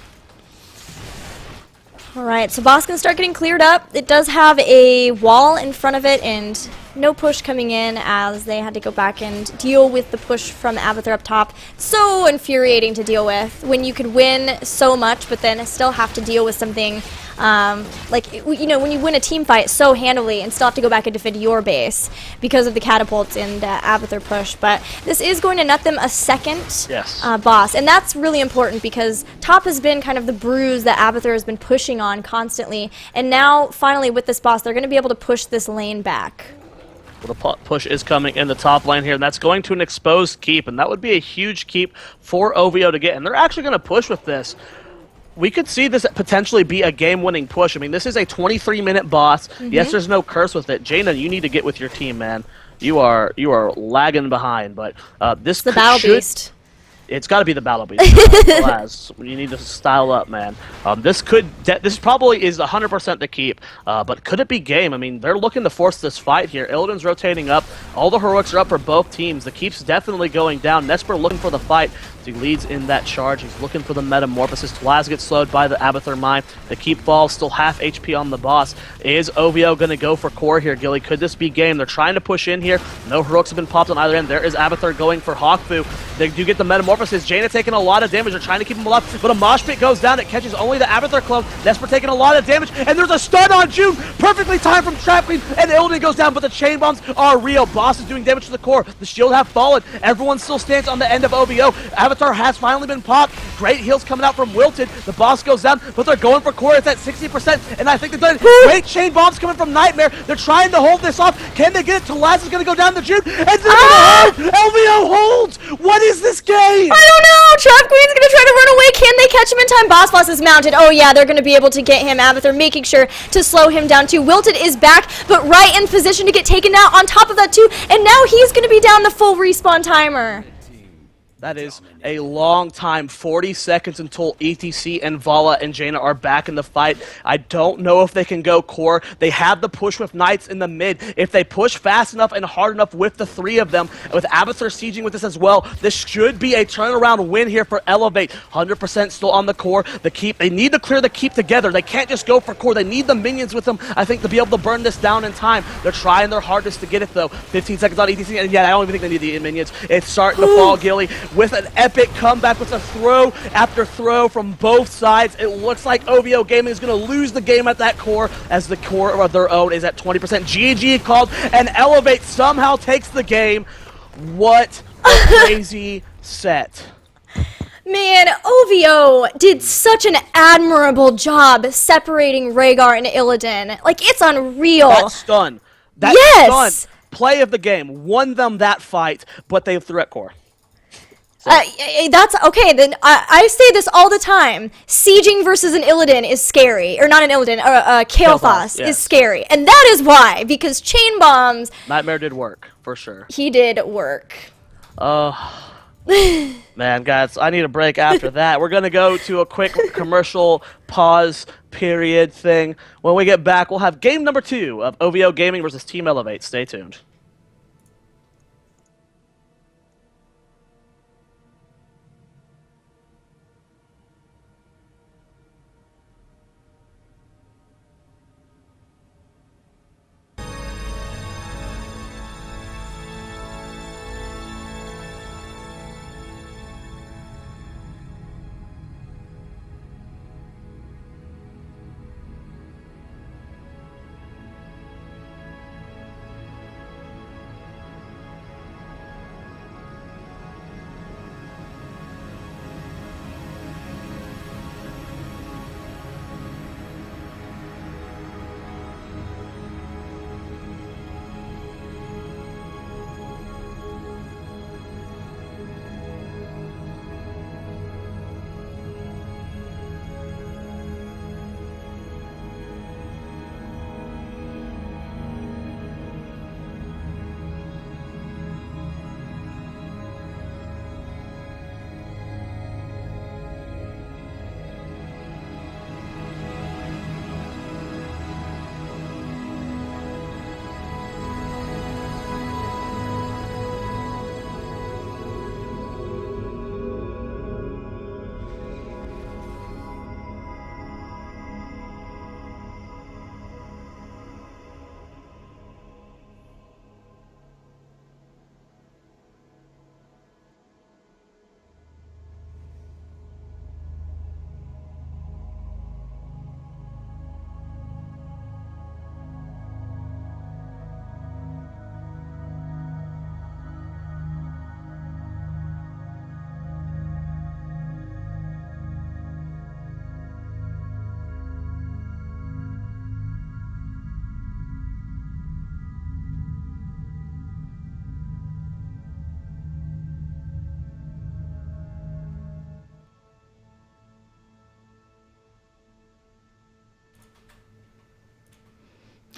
Alright, so boss can start getting cleared up. It does have a wall in front of it, and No push coming in as they had to go back and deal with the push from Abathur up top. So infuriating to deal with when you could win so much, but then still have to deal with something like, you know, when you win a team fight so handily and still have to go back and defend your base because of the catapults and Abathur push. But this is going to nut them a second boss, and that's really important because top has been kind of the bruise that Abathur has been pushing on constantly, and now finally with this boss they're going to be able to push this lane back. Well, the push is coming in the top lane here, and that's going to an exposed keep, and that would be a huge keep for OVO to get, and they're actually going to push with this. We could see this potentially be a game-winning push. I mean, this is a 23-minute boss. Yes, there's no curse with it. Jaina, you need to get with your team, man. You are lagging behind, but this the battle beast. It's got to be the battle beast. You need to style up, man. This probably is 100% the keep, but could it be game? I mean, they're looking to force this fight here. Illidan's rotating up. All the heroics are up for both teams. The keep's definitely going down. Nesper looking for the fight. He leads in that charge. He's looking for the metamorphosis. Tlaz gets slowed by the Abathur mine. The keep falls, still half HP on the boss. Is OVO going to go for core here, Gilly? Could this be game? They're trying to push in here. No heroics have been popped on either end. There is Abathur going for Hawkfu. They do get the metamorphosis. Jaina taking a lot of damage. They're trying to keep him alive, but a mosh pit goes down. It catches only the Abathur clone. Nesper taking a lot of damage, and there's a stun on June. Perfectly timed from Trap Queen, and Illidan goes down, but the chain bombs are real. Boss is doing damage to the core. The shield have fallen. Everyone still stands on the end of OVO. Abathur has finally been popped. Great heals coming out from Wilted. The boss goes down, but they're going for core. It's at 60%, and I think they've done it. Great chain bombs coming from Nightmare. They're trying to hold this off. Can they get it? Tlaz is going to go down the June, and they're going to LVO holds. What is this game? I don't know. Trap Queen's going to try to run away. Can they catch him in time? Boss is mounted. Oh, yeah, they're going to be able to get him. Abathur making sure to slow him down, too. Wilted is back, but right in position to get taken out on top of that, too, and now he's going to be down the full respawn timer. That is a long time, 40 seconds until ETC and Vala and Jaina are back in the fight. I don't know if they can go core. They have the push with Knights in the mid. If they push fast enough and hard enough with the three of them, with Abathur sieging with this as well, this should be a turnaround win here for eLevate. 100% still on the core. The keep, they need to clear the keep together. They can't just go for core. They need the minions with them, I think, to be able to burn this down in time. They're trying their hardest to get it, though. 15 seconds on ETC, and yeah, I don't even think they need the minions. It's starting to fall, Gilly, with an epic comeback with a throw after throw from both sides. It looks like OVO Gaming is going to lose the game at that core, as the core of their own is at 20%. GG called, and eLevate somehow takes the game. What a crazy set. Man, OVO did such an admirable job separating Rhaegar and Illidan. Like, it's unreal. That stun. That yes! stun. Play of the game. Won them that fight, but they threw at core. That's okay. Then I say this all the time. Sieging versus an Illidan is scary, or not an Illidan. Kael'thas is scary, and that is why, because chain bombs. Nightmare did work for sure. He did work. Man, guys, I need a break after that. We're gonna go to a quick commercial pause period thing. When we get back, we'll have game number 2 of OVO Gaming versus Team eLevate. Stay tuned.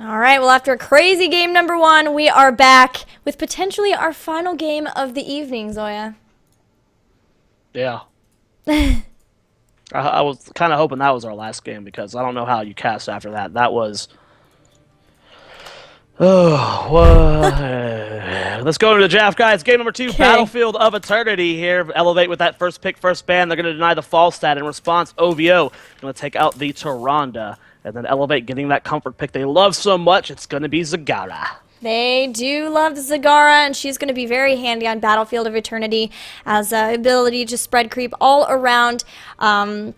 All right, well, after crazy game number 1, we are back with potentially our final game of the evening, Zoya. Yeah. I was kind of hoping that was our last game because I don't know how you cast after that. That was. Oh, let's go into the draft, guys. Game number 2, Okay. Battlefield of Eternity here. Elevate with that first pick, first ban. They're going to deny the fall stat. In response, OVO going to take out the Tyrande. And then Elevate getting that comfort pick they love so much. It's going to be Zagara. They do love Zagara, and she's going to be very handy on Battlefield of Eternity as ability to spread creep all around the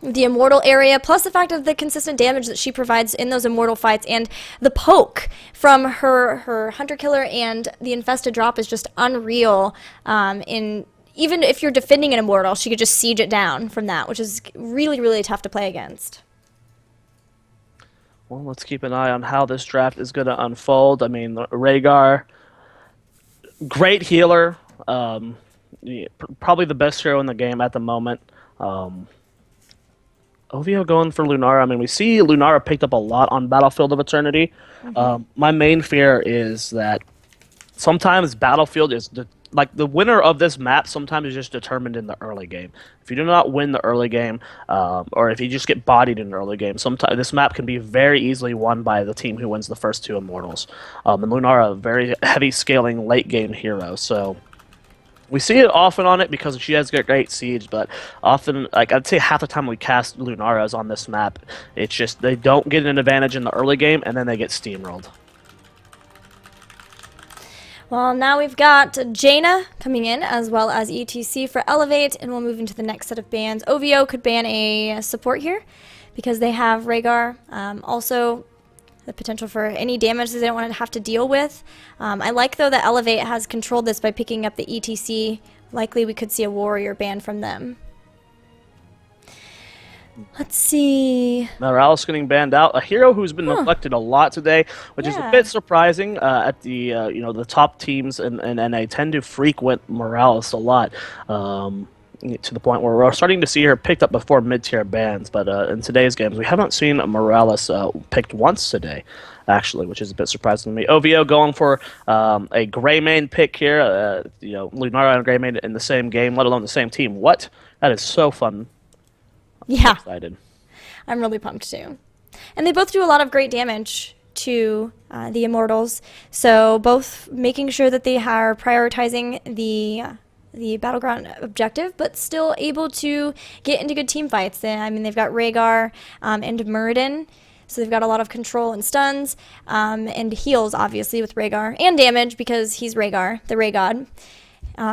Immortal area, plus the fact of the consistent damage that she provides in those Immortal fights, and the poke from her Hunter Killer and the Infested drop is just unreal. Even if you're defending an Immortal, she could just siege it down from that, which is really, really tough to play against. Well, let's keep an eye on how this draft is going to unfold. I mean, Rhaegar, great healer, probably the best hero in the game at the moment. OVO going for Lunara. I mean, we see Lunara picked up a lot on Battlefield of Eternity. My main fear is that sometimes Battlefield is the winner of this map sometimes is just determined in the early game. If you do not win the early game, or if you just get bodied in the early game, sometimes this map can be very easily won by the team who wins the first 2 Immortals. And Lunara, a very heavy scaling late game hero, so we see it often on it because she has great siege, but often, like I'd say half the time we cast Lunaras on this map, it's just they don't get an advantage in the early game and then they get steamrolled. Well, now we've got Jaina coming in, as well as ETC for Elevate, and we'll move into the next set of bans. OVO could ban a support here because they have Rhaegar. Also, the potential for any damage that they don't want to have to deal with. I like, though, that Elevate has controlled this by picking up the ETC. Likely we could see a Warrior ban from them. Let's see. Morales getting banned out, a hero who's been neglected a lot today, which is a bit surprising. At the the top teams in NA tend to frequent Morales a lot, to the point where we're starting to see her picked up before mid-tier bans. But in today's games, we haven't seen Morales picked once today, actually, which is a bit surprising to me. OVO going for a Greymane pick here. Lunara and Greymane in the same game, let alone the same team. What? That is so fun. Yeah, Excited. I'm really pumped too. And they both do a lot of great damage to the Immortals, so both making sure that they are prioritizing the Battleground objective, but still able to get into good team fights. I mean, they've got Rhaegar and Muradin, so they've got a lot of control and stuns, and heals, obviously, with Rhaegar, and damage because he's Rhaegar, the Rhaeg God.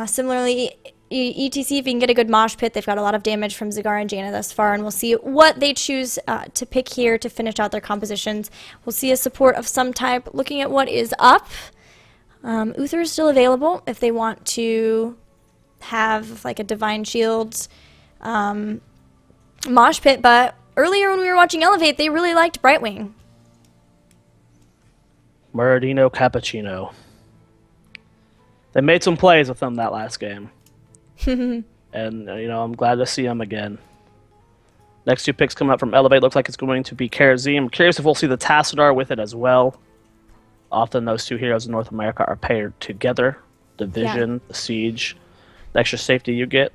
Similarly, ETC, if you can get a good mosh pit, they've got a lot of damage from Zagara and Jaina thus far, and we'll see what they choose to pick here to finish out their compositions. We'll see a support of some type. Looking at what is up, Uther is still available if they want to have like a Divine Shield mosh pit, but earlier when we were watching Elevate, they really liked Brightwing. Muradino Cappuccino. They made some plays with him that last game. And, I'm glad to see him again. Next 2 picks coming up from Elevate looks like it's going to be Karazim. I'm curious if we'll see the Tassadar with it as well. Often those 2 heroes in North America are paired together. The Vision, the Siege, the extra safety you get.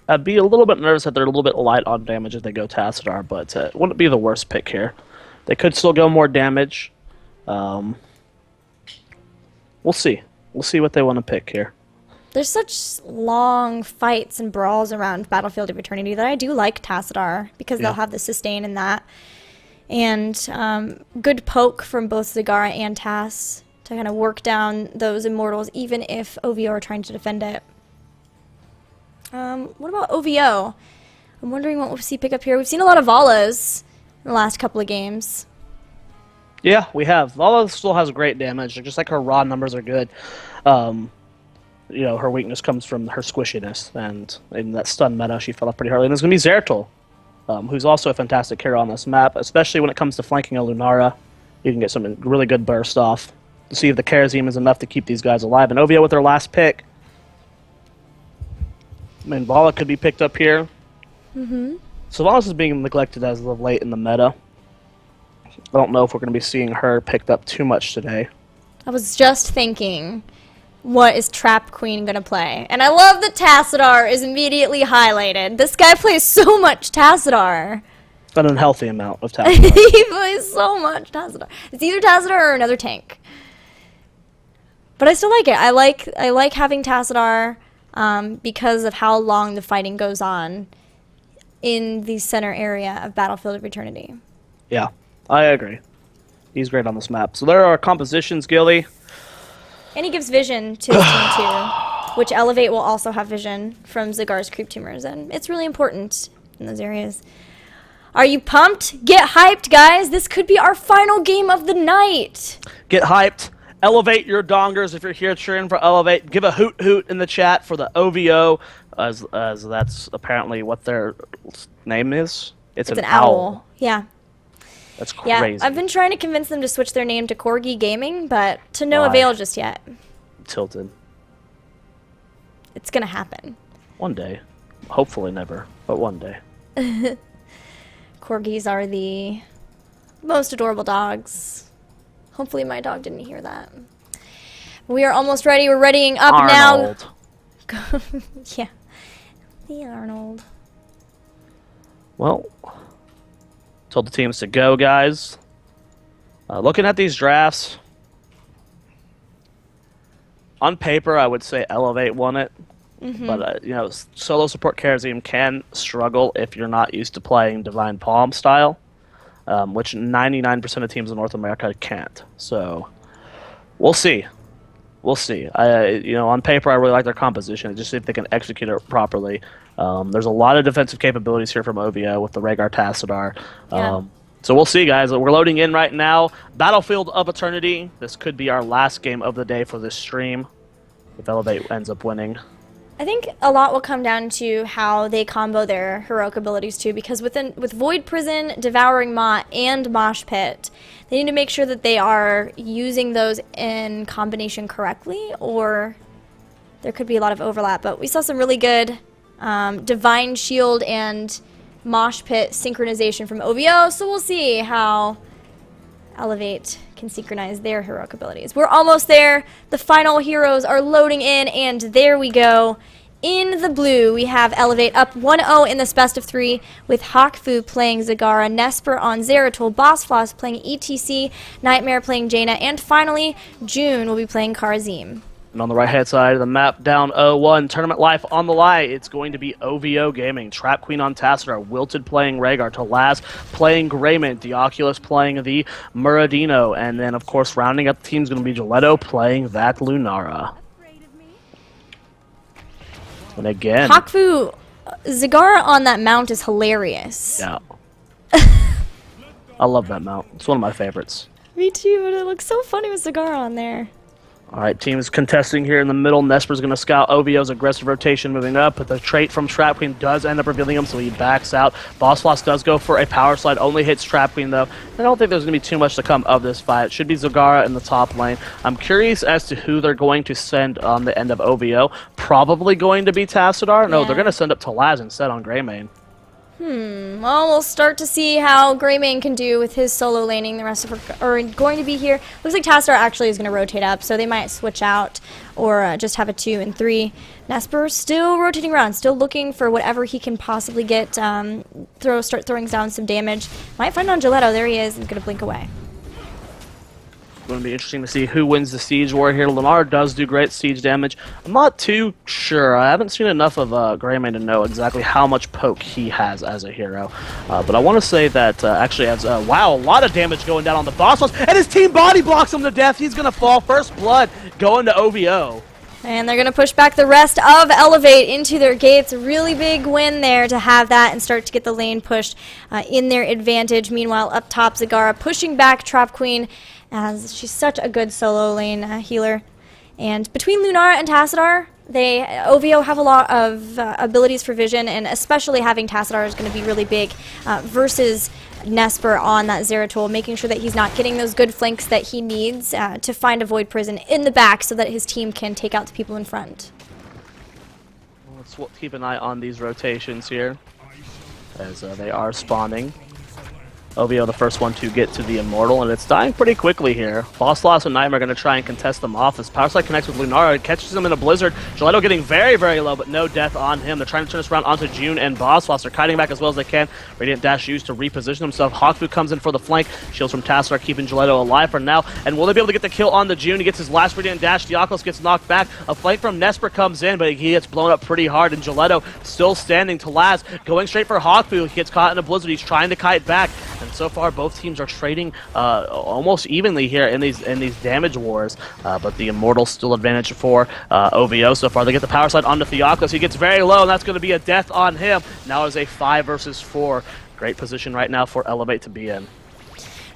I'd be a little bit nervous that they're a little bit light on damage if they go Tassadar, but it wouldn't be the worst pick here. They could still go more damage. We'll see. We'll see what they want to pick here. There's such long fights and brawls around Battlefield of Eternity that I do like Tassadar because they'll have the sustain in that. And good poke from both Zagara and Tass to kind of work down those Immortals, even if OVO are trying to defend it. What about OVO? I'm wondering what we'll see pick up here. We've seen a lot of Valas in the last couple of games. Yeah, we have. Vala still has great damage. Just like her raw numbers are good. Her weakness comes from her squishiness, and in that stun meta, she fell off pretty hardly. And there's going to be Zeratul, who's also a fantastic hero on this map, especially when it comes to flanking a Lunara. You can get some really good burst off to see if the Karazim is enough to keep these guys alive. And OVO with their last pick. I mean, Vala could be picked up here. Sylvanas is being neglected as of late in the meta. I don't know if we're going to be seeing her picked up too much today. I was just thinking, what is Trap Queen gonna play? And I love that Tassadar is immediately highlighted. This guy plays so much Tassadar. An unhealthy amount of He Tassadar. plays so much Tassadar. It's either Tassadar or another tank. But I still like it. I like having Tassadar because of how long the fighting goes on in the center area of Battlefield of Eternity. Yeah, I agree. He's great on this map. So there are compositions, Gilly. And he gives vision to his team too, which eLevate will also have vision from Zagar's creep tumors, and it's really important in those areas. Are you pumped? Get hyped, guys! This could be our final game of the night! Get hyped. Elevate your dongers if you're here cheering for eLevate. Give a hoot hoot in the chat for the OVO, as that's apparently what their name is. It's an owl. Yeah. That's crazy. Yeah, I've been trying to convince them to switch their name to Corgi Gaming, but to no avail just yet. Tilted. It's gonna happen. One day. Hopefully never, but one day. Corgis are the most adorable dogs. Hopefully my dog didn't hear that. We are almost ready. We're readying up Arnold. now. Yeah. The Arnold. Well, told the teams to go, guys. Looking at these drafts, on paper, I would say eLevate won it. But, you know, solo support Karazim can struggle if you're not used to playing Divine Palm style, which 99% of teams in North America can't. So, we'll see. We'll see. You know, on paper, I really like their composition. Just see if they can execute it properly. There's a lot of defensive capabilities here from OVO with the Rhaegar Tassadar. Yeah. So we'll see, guys. We're loading in right now. Battlefield of Eternity. This could be our last game of the day for this stream if eLevate ends up winning. I think a lot will come down to how they combo their heroic abilities too, because with Void Prison, Devouring Maw, and Mosh Pit, they need to make sure that they are using those in combination correctly, or there could be a lot of overlap. But we saw some really good Divine Shield and Mosh Pit synchronization from OVO, so we'll see how eLevate can synchronize their heroic abilities. We're almost there. The final heroes are loading in, and there we go. In the blue, we have eLevate up 1-0 in this best of 3 with Hawkfu playing Zagara, Nesper on Zeratul, Bossfloss playing ETC, Nightmare playing Jaina, and finally, June will be playing Karazim. And on the right-hand side of the map, down 0-1, Tournament Life on the line. It's going to be OVO Gaming. Trap Queen on Tassadar, Wilted playing Rhaegar, Talaz playing Greymint, the Oculus playing the Muradino, and then, of course, rounding up the team is going to be Gelato playing that Lunara. And again... Hawkfu, Zagara on that mount is hilarious. Yeah. I love that mount. It's one of my favorites. Me too, but it looks so funny with Zagara on there. All right, teams contesting here in the middle. Nesper's going to scout OVO's aggressive rotation moving up, but the trait from Trap Queen does end up revealing him, so he backs out. Bossfloss does go for a power slide, only hits Trap Queen, though. I don't think there's going to be too much to come of this fight. It should be Zagara in the top lane. I'm curious as to who they're going to send on the end of OVO. Probably going to be Tassadar. No, Yeah. they're going to send up Talaz instead on Greymane. Well, we'll start to see how Greymane can do with his solo laning. The rest of her are going to be here. Looks like Tassadar actually is going to rotate up, so they might switch out or just have a 2 and 3. Nesper still rotating around, still looking for whatever he can possibly get. Start throwing down some damage. Might find on Gelato. There he is. He's going to blink away. Going to be interesting to see who wins the Siege War here. Lamar does do great siege damage. I'm not too sure. I haven't seen enough of Greymane to know exactly how much poke he has as a hero. But I want to say that actually has, wow, a lot of damage going down on the boss. And his team body blocks him to death. He's going to fall. First blood going to OVO. And they're going to push back the rest of eLevate into their gates. A really big win there to have that and start to get the lane pushed in their advantage. Meanwhile, up top, Zagara pushing back Trap Queen, as she's such a good solo lane healer. And between Lunara and Tassadar, OVO have a lot of abilities for vision, and especially having Tassadar is going to be really big versus Nesper on that Zeratul, making sure that he's not getting those good flanks that he needs to find a Void Prison in the back so that his team can take out the people in front. Let's keep an eye on these rotations here as they are spawning. OVO the first one to get to the Immortal, and it's dying pretty quickly here. Boss Loss and Nightmare are going to try and contest them off as Power Slide connects with Lunara. It catches him in a Blizzard. Gillyweed getting very, very low, but no death on him. They're trying to turn this around onto June and Boss Loss. They're kiting back as well as they can. Radiant Dash used to reposition himself. Hawkfu comes in for the flank. Shields from Tassadar keeping Gillyweed alive for now. And will they be able to get the kill on the June? He gets his last Radiant Dash. Diakos gets knocked back. A flank from Nesper comes in, but he gets blown up pretty hard. And Gillyweed still standing. Talaz going straight for Hawkfu. He gets caught in a Blizzard. He's trying to kite back. And so far, both teams are trading almost evenly here in these damage wars. But the Immortal's still advantage for OVO so far. They get the Power Slide onto Theoclos. He gets very low, and that's going to be a death on him. Now it's a 5 versus 4. Great position right now for eLevate to be in.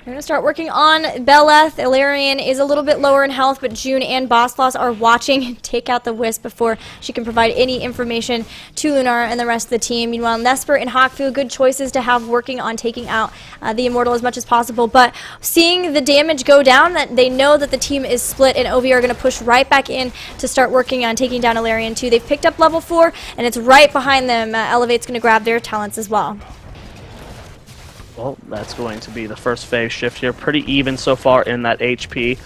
We're going to start working on Beleth. Ilarion is a little bit lower in health, but June and Bossfloss are watching take out the Wisp before she can provide any information to Lunar and the rest of the team. Meanwhile, Nesper and Hawkfu, good choices to have working on taking out the Immortal as much as possible. But seeing the damage go down, that they know that the team is split, and OV are going to push right back in to start working on taking down Ilarion too. They've picked up level 4, and it's right behind them. eLevate's going to grab their talents as well. Well, that's going to be the first phase shift here. Pretty even so far in that HP.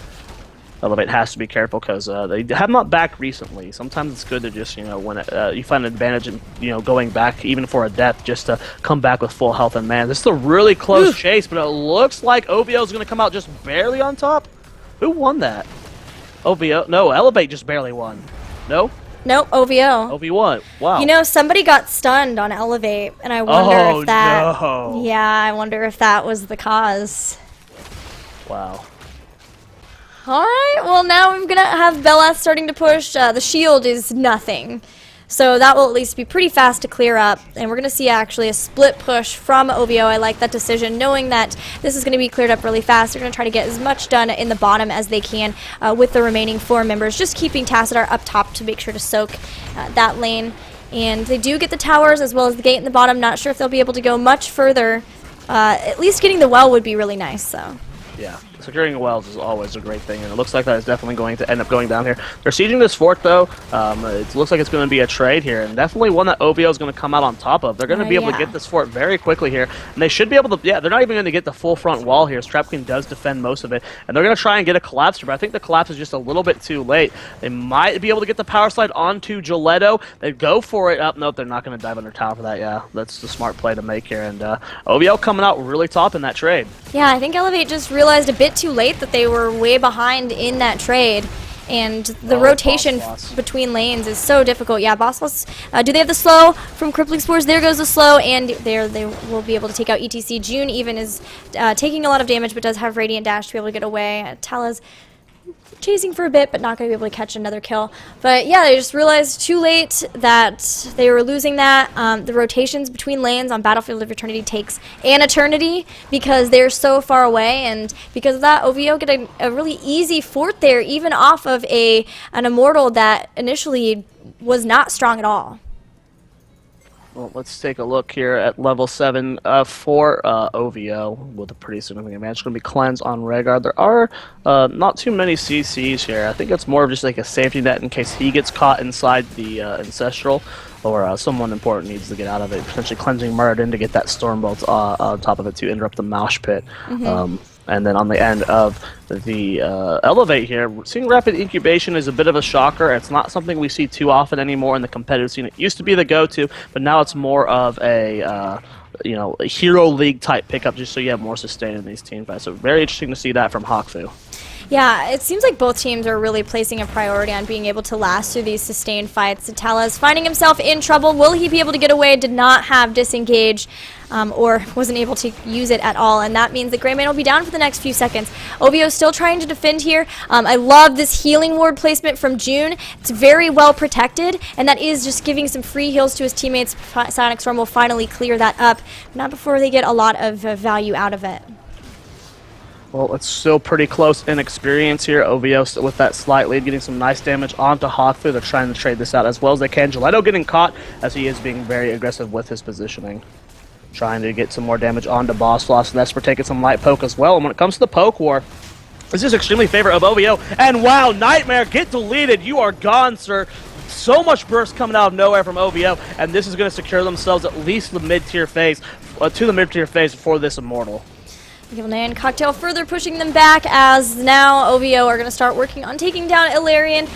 eLevate has to be careful because they have not back recently. Sometimes it's good to just, when you find an advantage in, going back even for a death, just to come back with full health and man. This is a really close chase, but it looks like OVO is going to come out just barely on top. Who won that? OVO? No, eLevate just barely won. No? Nope, OVO. OV1. Wow. Somebody got stunned on eLevate, and I wonder if that... No. Yeah, I wonder if that was the cause. Wow. Alright, well now I'm going to have Beleth starting to push. The shield is nothing. So that will at least be pretty fast to clear up. And we're going to see actually a split push from OVO. I like that decision, knowing that this is going to be cleared up really fast. They're going to try to get as much done in the bottom as they can with the remaining 4 members. Just keeping Tassadar up top to make sure to soak that lane. And they do get the towers as well as the gate in the bottom. Not sure if they'll be able to go much further. At least getting the well would be really nice, so... Yeah, securing wells is always a great thing, and it looks like that is definitely going to end up going down here. They're sieging this fort, though. It looks like it's going to be a trade here, and definitely one that OVO is going to come out on top of. They're going to be able to get this fort very quickly here, and they should be able to, they're not even going to get the full front wall here. Trap Queen does defend most of it, and they're going to try and get a collapse here, but I think the collapse is just a little bit too late. They might be able to get the Power Slide onto Gillyweed. They go for it. Nope, they're not going to dive under tower for that. Yeah, that's the smart play to make here, and OVO coming out really top in that trade. Yeah, I think eLevate just realized a bit too late that they were way behind in that trade, and the rotation between lanes is so difficult. Yeah, Boss, do they have the slow from Crippling Spores? There goes the slow, and there they will be able to take out ETC. June even is taking a lot of damage, but does have Radiant Dash to be able to get away. Tala's chasing for a bit, but not going to be able to catch another kill. But yeah, they just realized too late that they were losing that. The rotations between lanes on Battlefield of Eternity takes an eternity because they're so far away, and because of that, OVO get a really easy fort there, even off of an Immortal that initially was not strong at all. Well, let's take a look here at level 7 for OVO with a pretty significant advantage. It's going to be Cleanse on Rhaegar. There are not too many CCs here. I think it's more of just like a safety net in case he gets caught inside the Ancestral, or someone important needs to get out of it, potentially cleansing Muradin to get that Stormbolt on top of it to interrupt the Mosh Pit. And then on the end of the eLevate here, seeing Rapid Incubation is a bit of a shocker. It's not something we see too often anymore in the competitive scene. It used to be the go-to, but now it's more of a Hero League type pickup, just so you have more sustain in these team fights. So very interesting to see that from Hawkfu. Yeah, it seems like both teams are really placing a priority on being able to last through these sustained fights. Tala's finding himself in trouble. Will he be able to get away? Did not have disengage, or wasn't able to use it at all, and that means that Greymane will be down for the next few seconds. OVO still trying to defend here. I love this healing ward placement from June. It's very well protected, and that is just giving some free heals to his teammates. Psionic Storm will finally clear that up, not before they get a lot of value out of it. Well, it's still pretty close in experience here. OVO still with that slight lead, getting some nice damage onto Hawkfu. They're trying to trade this out as well as they can. Gillyweed getting caught as he is being very aggressive with his positioning. Trying to get some more damage onto Boss Floss. Nesper taking some light poke as well. And when it comes to the poke war, this is extremely favor of OVO. And wow, Nightmare, get deleted. You are gone, sir. So much burst coming out of nowhere from OVO, and this is going to secure themselves at least the mid-tier phase, to the mid-tier phase for this Immortal. Gillyweed and Cocktail further pushing them back as now OVO are going to start working on taking down Ilarion.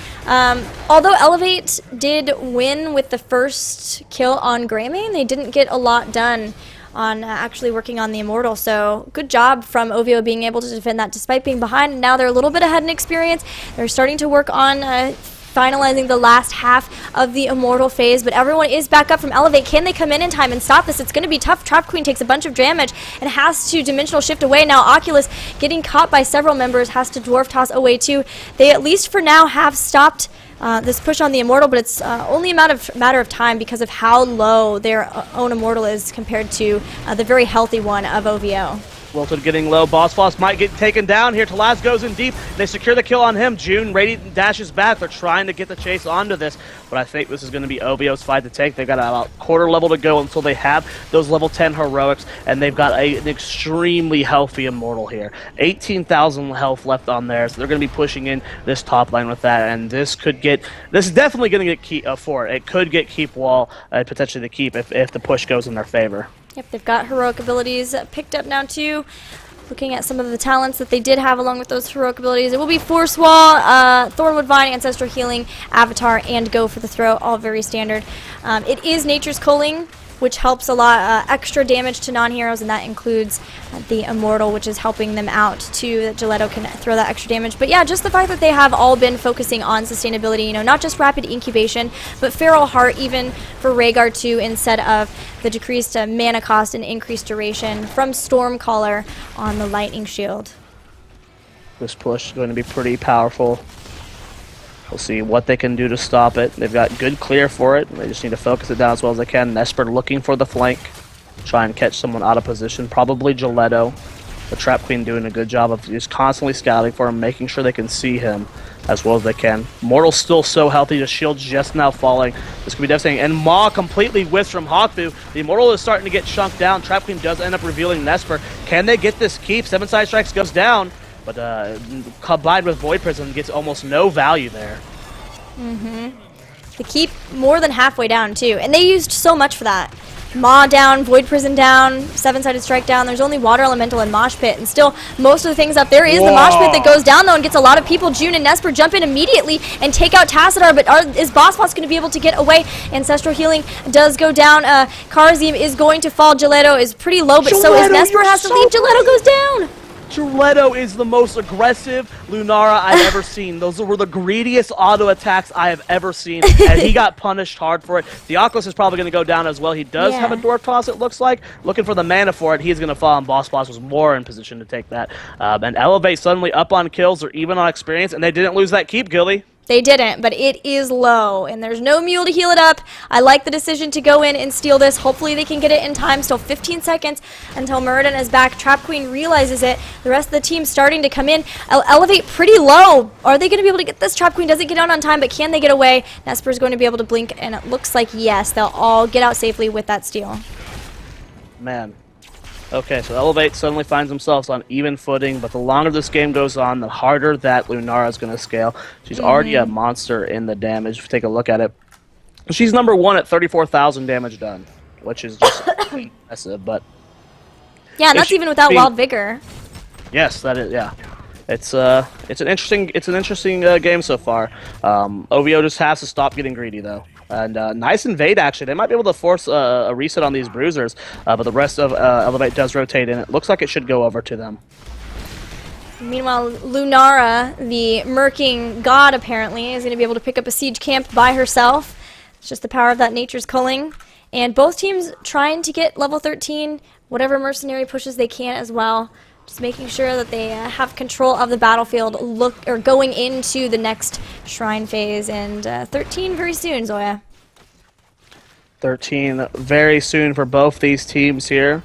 Although eLevate did win with the first kill on Greymane, they didn't get a lot done on actually working on the Immortal. So good job from OVO being able to defend that despite being behind. And now they're a little bit ahead in experience. They're starting to work on finalizing the last half of the Immortal phase, but everyone is back up from eLevate. Can they come in time and stop this? It's going to be tough. Trap Queen takes a bunch of damage and has to dimensional shift away. Now Oculus, getting caught by several members, has to dwarf toss away too. They at least for now have stopped this push on the Immortal, but it's only a matter of time because of how low their own Immortal is compared to the very healthy one of OVO. Wilton getting low. Boss Floss might get taken down here. Talaz goes in deep. They secure the kill on him. June Radiant dashes back. They're trying to get the chase onto this, but I think this is going to be OVO's fight to take. They've got about quarter level to go until they have those level 10 heroics, and they've got an extremely healthy Immortal here. 18,000 health left on there, so they're going to be pushing in this top lane with that, and this is definitely going to get keep for it. It could get keep wall, potentially the keep if the push goes in their favor. Yep, they've got heroic abilities picked up now too. Looking at some of the talents that they did have along with those heroic abilities, it will be Force Wall, Thornwood Vine, Ancestral Healing, Avatar, and Go for the Throw, all very standard. It is Nature's Culling, which helps a lot extra damage to non-heroes, and that includes the Immortal, which is helping them out too, that Gilletto can throw that extra damage. But yeah, just the fact that they have all been focusing on sustainability, you know, not just rapid incubation, but Feral Heart even for Rhaegar too, instead of the decreased mana cost and increased duration from Stormcaller on the Lightning Shield. This push is going to be pretty powerful. We'll see what they can do to stop it. They've got good clear for it. They just need to focus it down as well as they can. Nesper looking for the flank. Try and catch someone out of position. Probably Gilletto. The Trap Queen doing a good job of just constantly scouting for him, making sure they can see him as well as they can. Mortal's still so healthy. The shield's just now falling. This could be devastating. And Ma completely whiffs from Hawkfu. The Immortal is starting to get chunked down. Trap Queen does end up revealing Nesper. Can they get this keep? 7 side strikes goes down. But combined with Void Prison gets almost no value there. The keep more than halfway down too, and they used so much for that. Maw down, Void Prison down, 7-sided strike down. There's only Water Elemental and Mosh Pit, and still most of the things up there is the Mosh Pit that goes down though and gets a lot of people. June and Nesper jump in immediately and take out Tassadar, but is Boss Boss going to be able to get away? Ancestral Healing does go down. Karazim is going to fall. Gilletto is pretty low, but so is Nesper. Has to leave. Gilletto goes down. Gilletto is the most aggressive Lunara I've ever seen. Those were the greediest auto attacks I have ever seen, and he got punished hard for it. The Oculus is probably going to go down as well. He does have a Dwarf Toss, it looks like. Looking for the mana for it, he's going to fall, and Boss Boss was more in position to take that. And eLevate suddenly up on kills or even on experience, and they didn't lose that keep, Gilly. They didn't, but it is low, and there's no mule to heal it up. I like the decision to go in and steal this. Hopefully they can get it in time. Still 15 seconds until Muradin is back. Trap Queen realizes it. The rest of the team starting to come in. eLevate pretty low. Are they going to be able to get this? Trap Queen doesn't get out on time, but can they get away? Nesper's going to be able to blink, and it looks like yes, they'll all get out safely with that steal. Man. Okay, so eLevate suddenly finds themselves on even footing, but the longer this game goes on, the harder that Lunara is going to scale. She's already a monster in the damage. If you take a look at it, she's number 1 at 34,000 damage done, which is just impressive. But yeah, and that's even without Wild Vigor. Yes, that is. Yeah, it's an interesting game so far. OVO just has to stop getting greedy though. And nice invade, actually. They might be able to force a reset on these bruisers, but the rest of eLevate does rotate in. It looks like it should go over to them. Meanwhile, Lunara, the murking god, apparently, is going to be able to pick up a siege camp by herself. It's just the power of that Nature's Culling. And both teams trying to get level 13, whatever mercenary pushes they can as well. Just making sure that they have control of the battlefield, going into the next Shrine phase, and 13 very soon, Zoya. 13 very soon for both these teams here.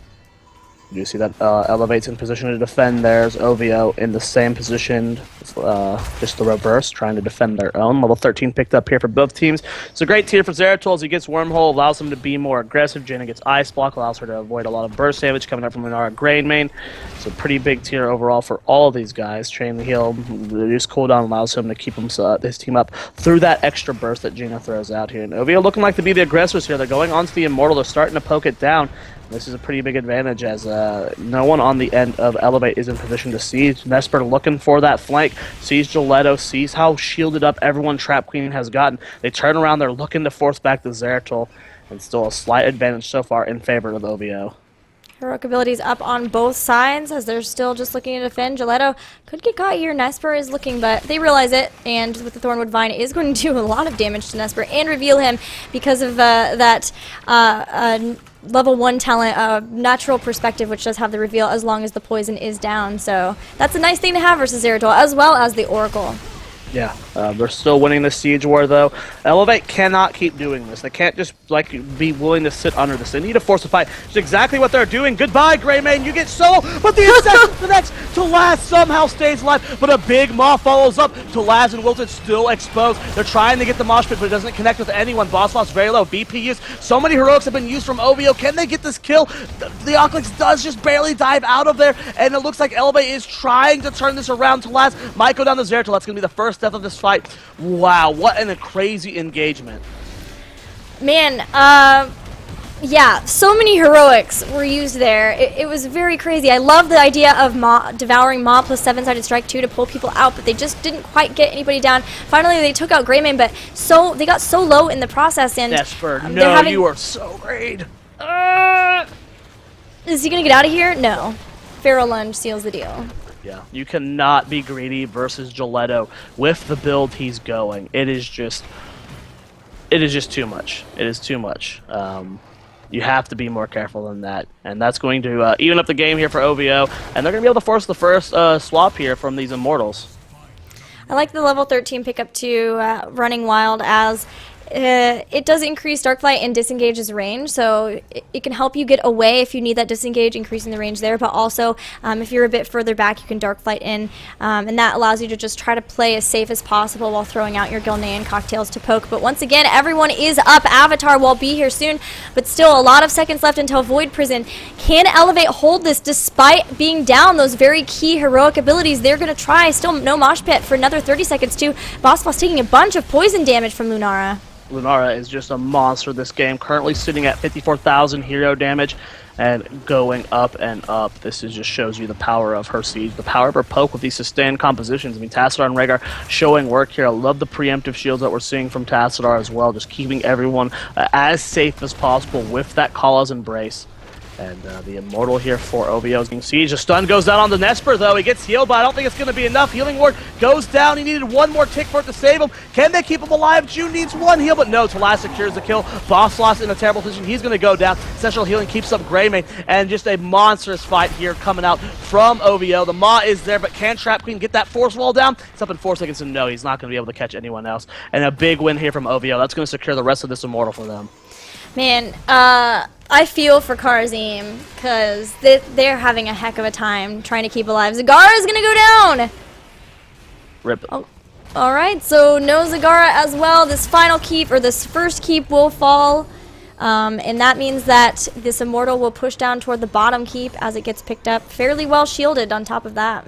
You see that eLevate's in position to defend theirs. OVO in the same position, just the reverse, trying to defend their own. Level 13 picked up here for both teams. It's a great tier for Zeratul as he gets Wormhole, allows him to be more aggressive. Jaina gets Ice Block, allows her to avoid a lot of burst damage coming up from Lunara Greymane. It's a pretty big tier overall for all of these guys. Chain the Heal, reduce cooldown allows him to keep his team up through that extra burst that Jaina throws out here. And OVO looking like to be the aggressors here. They're going onto the Immortal. They're starting to poke it down. This is a pretty big advantage as no one on the end of eLevate is in position to siege. Nesper looking for that flank, sees Gilletto, sees how shielded up everyone Trap Queen has gotten. They turn around, they're looking to force back the Zeratul, and still a slight advantage so far in favor of oVo. Heroic abilities up on both sides as they're still just looking to defend. Gilletto could get caught here. Nesper is looking, but they realize it, and with the Thornwood Vine is going to do a lot of damage to Nesper and reveal him because of that level 1 talent, natural perspective, which does have the reveal as long as the poison is down. So that's a nice thing to have versus Zeratul, as well as the Oracle. Yeah, they're still winning the siege war though. eLevate cannot keep doing this. They can't just be willing to sit under this. They need to force a fight. It's exactly what they're doing. Goodbye, Greymane. You get solo, but the Incessant connects. Tolaz somehow stays alive, but a big Maw follows up. Tolaz and Wilton still exposed. They're trying to get the mosh pit, but it doesn't connect with anyone. Boss loss very low. BP use. So many heroics have been used from oVo. Can they get this kill? The Oculix does just barely dive out of there, and it looks like eLevate is trying to turn this around. Tolaz might go down to Zeratul. That's going to be the first death of this fight. Wow, what a crazy engagement. Man, yeah, so many heroics were used there. It was very crazy. I love the idea of devouring Maw plus 7-sided strike 2 to pull people out, but they just didn't quite get anybody down. Finally, they took out Greymane, but they got so low in the process. And Nesper, no, you are so great. Is he going to get out of here? No. Pharaoh Lunge seals the deal. Yeah, you cannot be greedy versus Gilletto with the build he's going. It is just too much. It is too much. You have to be more careful than that, and that's going to even up the game here for oVo, and they're going to be able to force the first swap here from these Immortals. I like the level 13 pickup too, running wild, as it does increase Darkflight and disengage's range, so it can help you get away if you need that disengage, increasing the range there, but also if you're a bit further back, you can Darkflight in, and that allows you to just try to play as safe as possible while throwing out your Gilnean cocktails to poke. But once again, everyone is up. Avatar will be here soon, but still a lot of seconds left until Void Prison. Can eLevate hold this despite being down those very key heroic abilities? They're going to try. Still no mosh pit for another 30 seconds too. Boss taking a bunch of poison damage from Lunara. Lunara is just a monster this game, currently sitting at 54,000 hero damage and going up and up. This just shows you the power of her siege, the power of her poke with these sustained compositions. I mean, Tassadar and Rhaegar showing work here. I love the preemptive shields that we're seeing from Tassadar as well, just keeping everyone as safe as possible with that Kala's Embrace. And the Immortal here for oVo is getting siege. A stun goes down on the Nesper, though. He gets healed, but I don't think it's going to be enough. Healing Ward goes down. He needed one more tick for it to save him. Can they keep him alive? June needs one heal, but no. Tolaz secures the kill. Boss lost in a terrible position. He's going to go down. Central Healing keeps up Greymane, and just a monstrous fight here coming out from oVo. The Maw is there, but can Trap Queen get that force wall down? It's up in 4 seconds, and no, he's not going to be able to catch anyone else. And a big win here from oVo. That's going to secure the rest of this Immortal for them. Man, I feel for Karazim, because they're having a heck of a time trying to keep alive. Zagara is going to go down! Rip. Oh, alright, so no Zagara as well. This final keep, or this first keep, will fall. And that means that this Immortal will push down toward the bottom keep as it gets picked up. Fairly well shielded on top of that.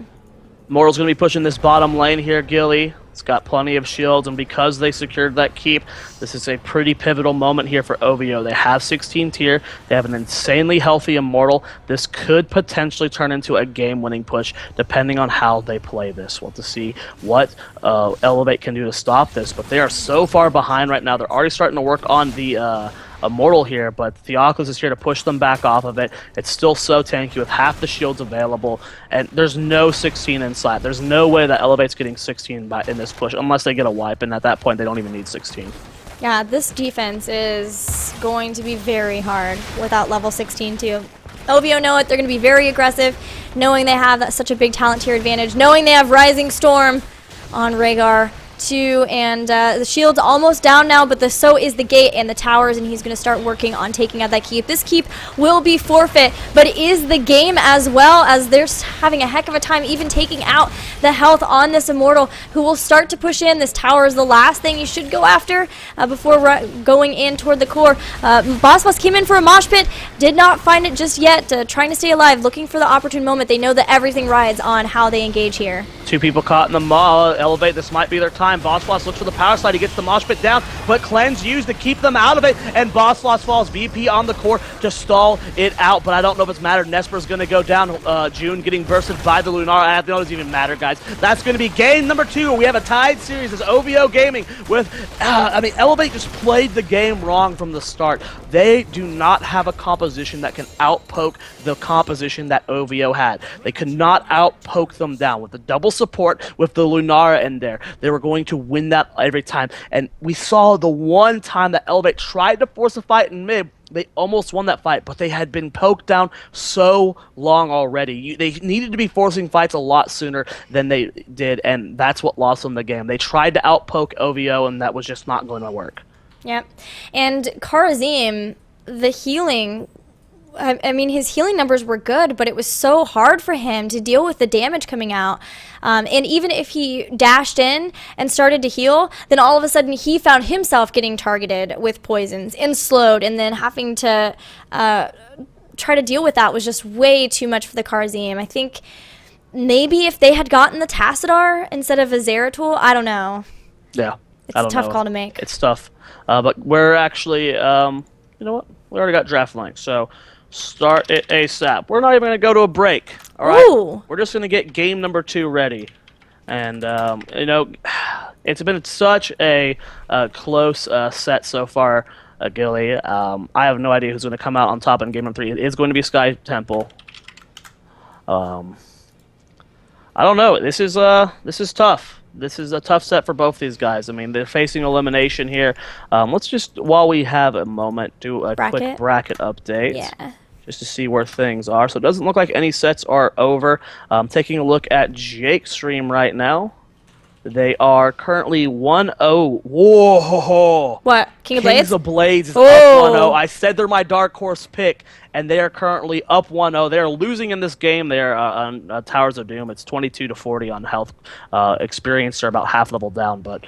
Immortal's going to be pushing this bottom lane here, Gilly. It's got plenty of shields, and because they secured that keep, this is a pretty pivotal moment here for oVo. They have 16 tier. They have an insanely healthy Immortal. This could potentially turn into a game-winning push, depending on how they play this. We'll have to see what eLevate can do to stop this, but they are so far behind right now. They're already starting to work on the Immortal here, but Theoclus is here to push them back off of it. It's still so tanky with half the shields available, and there's no 16 inside. There's no way that eLevate's getting 16 in this push, unless they get a wipe, and at that point, they don't even need 16. Yeah, this defense is going to be very hard without level 16 too. oVo know it. They're going to be very aggressive, knowing they have such a big talent tier advantage, knowing they have Rising Storm on Rhaegar too, and the shield's almost down now, but so is the gate and the towers, and he's going to start working on taking out that keep. This keep will be forfeit, but it is the game as well, as they're having a heck of a time even taking out the health on this Immortal, who will start to push in. This tower is the last thing you should go after before going in toward the core. Boss came in for a mosh pit, did not find it just yet, trying to stay alive, looking for the opportune moment. They know that everything rides on how they engage here. 2 people caught in the Maw. eLevate, this might be their time. time. Bossfloss looks for the power slide. He gets the mosh pit down, but Cleanse used to keep them out of it, and Bossfloss falls. VP on the core to stall it out, but I don't know if it's mattered. Nesper's going to go down. June getting bursted by the Lunara. I don't know it doesn't even matter, guys. That's going to be game number 2. We have a tied series as OVO Gaming with, eLevate just played the game wrong from the start. They do not have a composition that can outpoke the composition that OVO had. They could not outpoke them down. With the double support, with the Lunara in there, they were going to win that every time. And we saw the one time that eLevate tried to force a fight in mid, they almost won that fight, but they had been poked down so long already. They needed to be forcing fights a lot sooner than they did, and that's what lost them the game. They tried to outpoke OVO, and that was just not going to work. Yep. And Karazim, the healing, I mean, his healing numbers were good, but it was so hard for him to deal with the damage coming out. And even if he dashed in and started to heal, then all of a sudden he found himself getting targeted with poisons and slowed, and then having to try to deal with that was just way too much for the Karazim. I think maybe if they had gotten the Tassadar instead of a Zeratul, I don't know. Yeah. It's a tough call to make. It's tough. But we're actually, you know what? We already got draft links, so start it ASAP. We're not even going to go to a break, all right? Ooh. We're just going to get game number 2 ready. And, you know, it's been such a close set so far, Gilly. I have no idea who's going to come out on top in game number 3. It is going to be Sky Temple. I don't know. This is tough. This is a tough set for both these guys. I mean, they're facing elimination here. Let's just, while we have a moment, do a quick bracket update. Yeah. Just to see where things are. So it doesn't look like any sets are over. Taking a look at Jake's stream right now. They are currently 1-0. Whoa! What? King of Blades? Kings of Blades is Oh. up 1-0. I said they're my dark horse pick, and they are currently up 1-0. They're losing in this game. They're on Towers of Doom. It's 22-40 on health. Experience, they're about half level down, but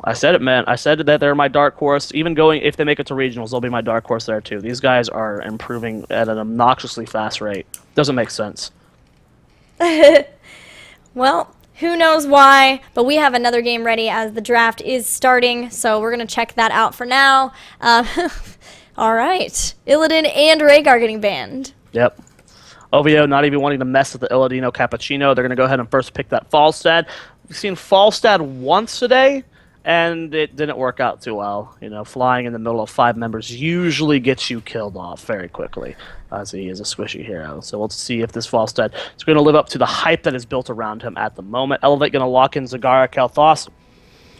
I said it, man. I said that they're my dark horse. Even going, if they make it to regionals, they'll be my dark horse there too. These guys are improving at an obnoxiously fast rate. Doesn't make sense. Well, who knows why, but we have another game ready as the draft is starting, so we're going to check that out for now. All right. Illidan and Rhaegar getting banned. Yep. OVO not even wanting to mess with the Illidan Cappuccino. They're going to go ahead and first pick that Falstad. We've seen Falstad once today, and it didn't work out too well. You know, flying in the middle of 5 members usually gets you killed off very quickly, as he is a squishy hero. So we'll see if this Falstad is going to live up to the hype that is built around him at the moment. eLevate going to lock in Zagara Kalthos.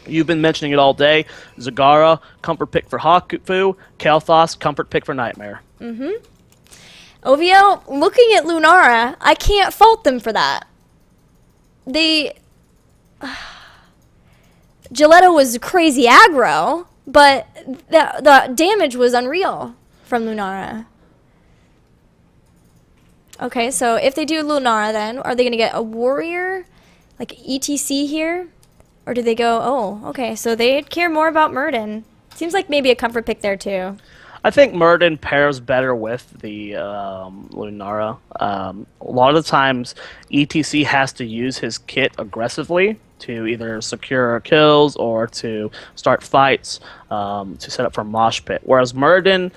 You've been mentioning it all day. Zagara, comfort pick for Haku. Kalthos, comfort pick for Nightmare. Mm-hmm. OVO, looking at Lunara, I can't fault them for that. Gilletto was crazy aggro, but the damage was unreal from Lunara. Okay, so if they do Lunara then, are they going to get a warrior, like ETC here? Or do they go, oh, okay, so they care more about Murden. Seems like maybe a comfort pick there too. I think Murden pairs better with the Lunara. A lot of the times, ETC has to use his kit aggressively to either secure kills or to start fights to set up for Mosh Pit. Whereas Murden,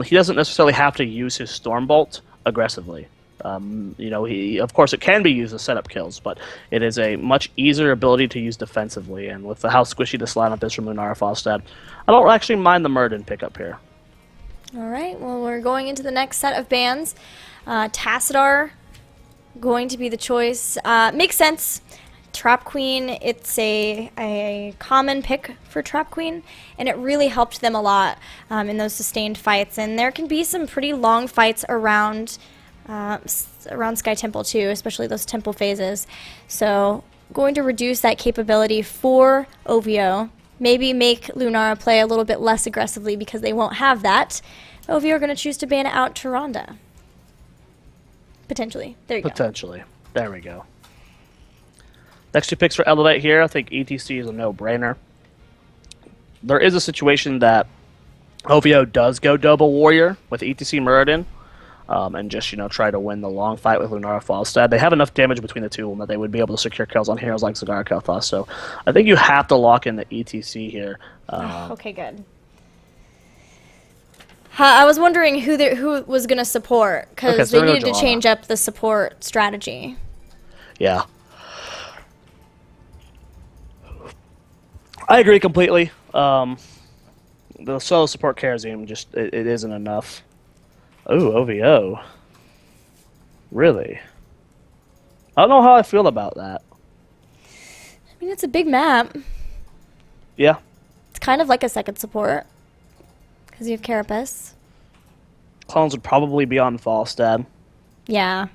he doesn't necessarily have to use his Stormbolt aggressively. You know, of course it can be used to set up kills, but it is a much easier ability to use defensively. And with how squishy this lineup is from Lunara Falstad, I don't actually mind the Murden pickup here. All right, well, we're going into the next set of bans. Tassadar going to be the choice. Makes sense. Trap Queen, it's a common pick for Trap Queen, and it really helped them a lot in those sustained fights. And there can be some pretty long fights around Sky Temple too, especially those temple phases. So going to reduce that capability for OVO. Maybe make Lunara play a little bit less aggressively because they won't have that. OVO are going to choose to ban out Tyrande. Potentially. There you go. Potentially. There we go. Next 2 picks for eLevate here. I think ETC is a no-brainer. There is a situation that OVO does go double warrior with ETC Muradin. and just, try to win the long fight with Lunara Falstad. They have enough damage between the two of them that they would be able to secure kills on heroes like Zagara Kel'Thas. So I think you have to lock in the ETC here. Okay, good. I was wondering who was going to support, because they needed to change up the support strategy. Yeah. I agree completely. The solo support Karazim just it isn't enough. Oh, OVO. Really? I don't know how I feel about that. I mean, it's a big map. Yeah. It's kind of like a second support, because you have Carapace. Clones would probably be on Falstad. Yeah.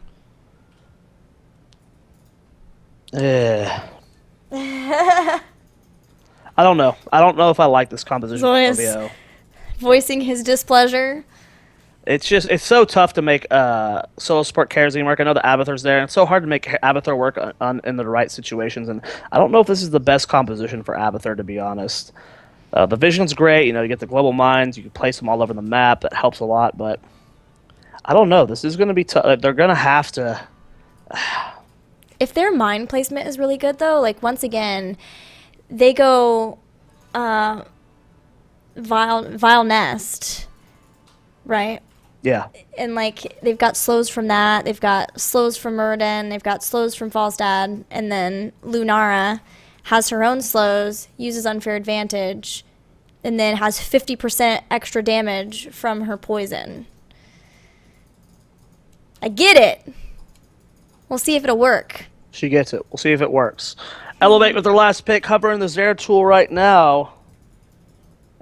I don't know. I don't know if I like this composition of OVO. Voicing his displeasure. It's so tough to make solo support Karazim work. I know the Abathur's there, and it's so hard to make Abathur work in the right situations, and I don't know if this is the best composition for Abathur, to be honest. The vision's great, you get the global mines, you can place them all over the map, that helps a lot, but I don't know. This is going to be tough. They're going to have to... If their mine placement is really good, though, like, once again, they go Vile Nest, right? Yeah. And, like, they've got slows from that. They've got slows from Murden. They've got slows from Falstad. And then Lunara has her own slows, uses unfair advantage, and then has 50% extra damage from her poison. I get it. We'll see if it'll work. She gets it. We'll see if it works. eLevate with their last pick, covering the Zeratul right now.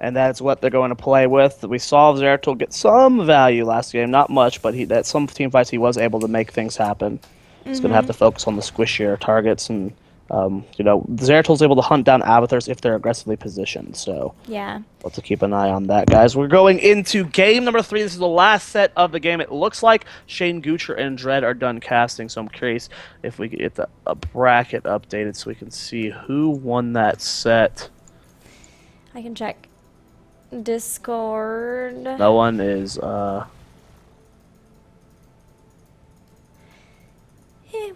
And that's what they're going to play with. We saw Zeratul get some value last game, not much, but at some team fights he was able to make things happen. He's going to have to focus on the squishier targets, and Zeratul's able to hunt down Abathurs if they're aggressively positioned. So yeah, we'll have to keep an eye on that, guys. We're going into game number 3. This is the last set of the game. It looks like Shane Gucher and Dread are done casting, so I'm curious if we could get a bracket updated so we can see who won that set. I can check Discord. No one is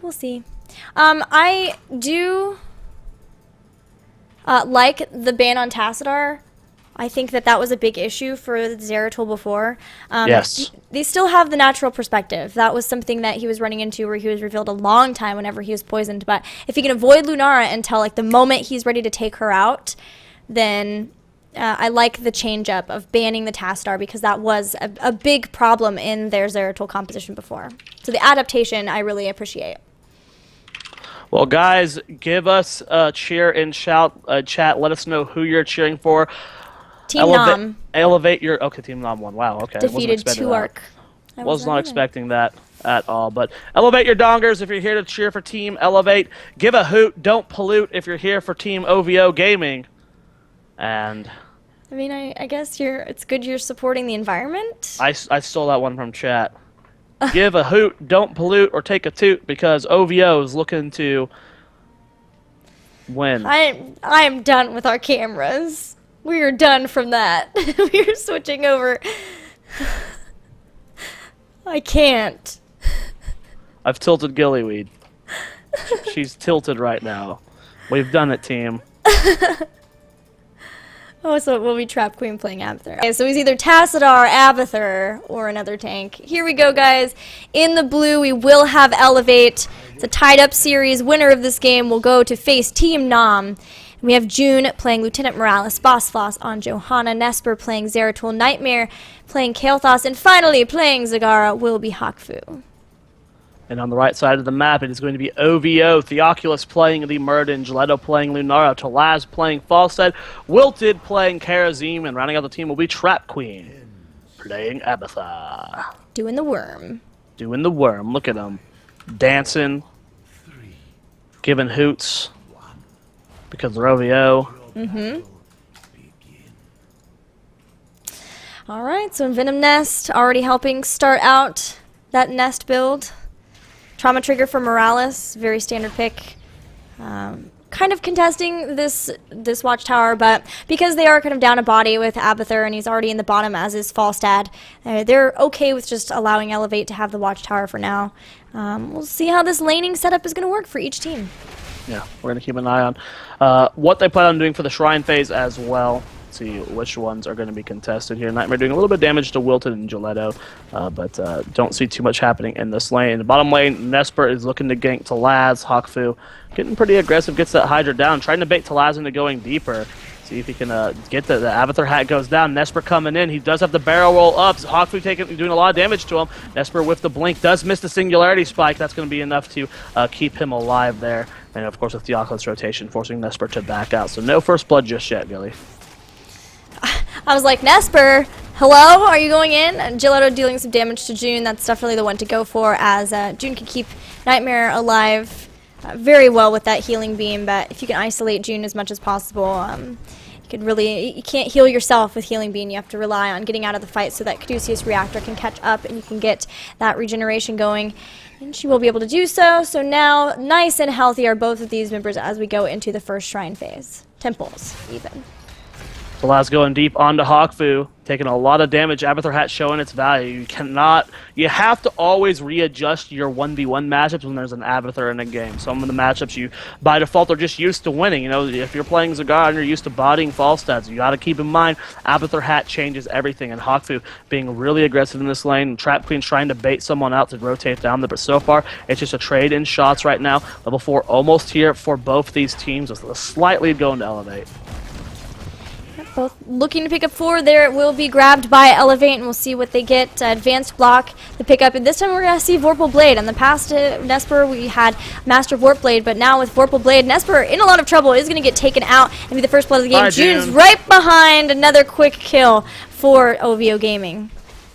We'll see. I do like the ban on Tassadar. I think that was a big issue for Zeratul before. Yes. They still have the natural perspective. That was something that he was running into where he was revealed a long time whenever he was poisoned. But if he can avoid Lunara until like the moment he's ready to take her out, then I like the change up of banning the Tassadar, because that was a big problem in their Zeratul composition before. So the adaptation I really appreciate. Well, guys, give us a cheer and shout chat. Let us know who you're cheering for. Team Nom. eLevate your... Okay, Team Nom won. Wow, okay. Defeated 2-Arc. Was not expecting that at all. But eLevate your dongers if you're here to cheer for Team eLevate. Give a hoot. Don't pollute if you're here for Team OVO Gaming. And... I mean, I guess it's good you're supporting the environment. I stole that one from chat. Give a hoot, don't pollute, or take a toot, because OVO is looking to win. I am done with our cameras. We are done from that. We are switching over. I can't. I've tilted Gillyweed. She's tilted right now. We've done it, team. Oh, so it will be Trap Queen playing Abathur. Okay, so he's either Tassadar, Abathur, or another tank. Here we go, guys. In the blue, we will have eLevate. It's a tied-up series. Winner of this game will go to face Team Nom. We have June playing Lieutenant Morales, Boss Floss on Johanna, Nesper playing Zeratul, Nightmare playing Kael'Thas, and finally playing Zagara will be Hakfu. And on the right side of the map, it is going to be OVO, Theoculus playing the Murden, Gilletto playing Lunara, Talaz playing Falstad, Wilted playing Karazim, and rounding out the team will be Trap Queen playing Abathur. Doing the worm. Doing the worm. Look at him. Dancing. Giving hoots. Because they're OVO. Alright, so Venom Nest already helping start out that Nest build. Trauma Trigger for Morales, very standard pick. kind of contesting this watchtower, but because they are kind of down a body with Abathur and he's already in the bottom as is Falstad, they're okay with just allowing eLevate to have the watchtower for now. We'll see how this laning setup is going to work for each team. Yeah, we're going to keep an eye on what they plan on doing for the Shrine phase as well. See which ones are going to be contested here. Nightmare doing a little bit of damage to Wilton and Gilletto, but don't see too much happening in this lane. In the bottom lane, Nesper is looking to gank Talaz. Hawkfu getting pretty aggressive, gets that Hydra down, trying to bait Talaz into going deeper. See if he can get the Abathur hat goes down. Nesper coming in. He does have the barrel roll up. Hawkfu doing a lot of damage to him. Nesper with the blink does miss the singularity spike. That's going to be enough to keep him alive there. And of course with the Oculus rotation, forcing Nesper to back out. So no first blood just yet, Gilly. I was like, Nesper, hello, are you going in? And Gilletto dealing some damage to June. That's definitely the one to go for, as June can keep Nightmare alive very well with that healing beam. But if you can isolate June as much as possible, you can't heal yourself with healing beam. You have to rely on getting out of the fight so that Caduceus reactor can catch up and you can get that regeneration going. And she will be able to do so. So now, nice and healthy are both of these members as we go into the first shrine phase. Temples, even. Talaz going deep onto Hawkfu, taking a lot of damage. Abathur hat showing its value. You have to always readjust your 1v1 matchups when there's an Abathur in a game. Some of the matchups you, by default, are just used to winning. You know, if you're playing Zagar and you're used to bodying Falstads, you got to keep in mind Abathur hat changes everything. And Hawkfu being really aggressive in this lane. Trap Queen trying to bait someone out to rotate down there. But so far, it's just a trade in shots right now. Level 4 almost here for both these teams with a slight lead going to eLevate. Both looking to pick up 4 there. It will be grabbed by eLevate, and we'll see what they get. Advanced block, the pickup. And this time we're going to see Vorpal Blade. In the past, Nesper, we had Master Warp Blade, but now with Vorpal Blade, Nesper in a lot of trouble, is going to get taken out and be the first blood of the game. June's right behind. Another quick kill for OVO Gaming.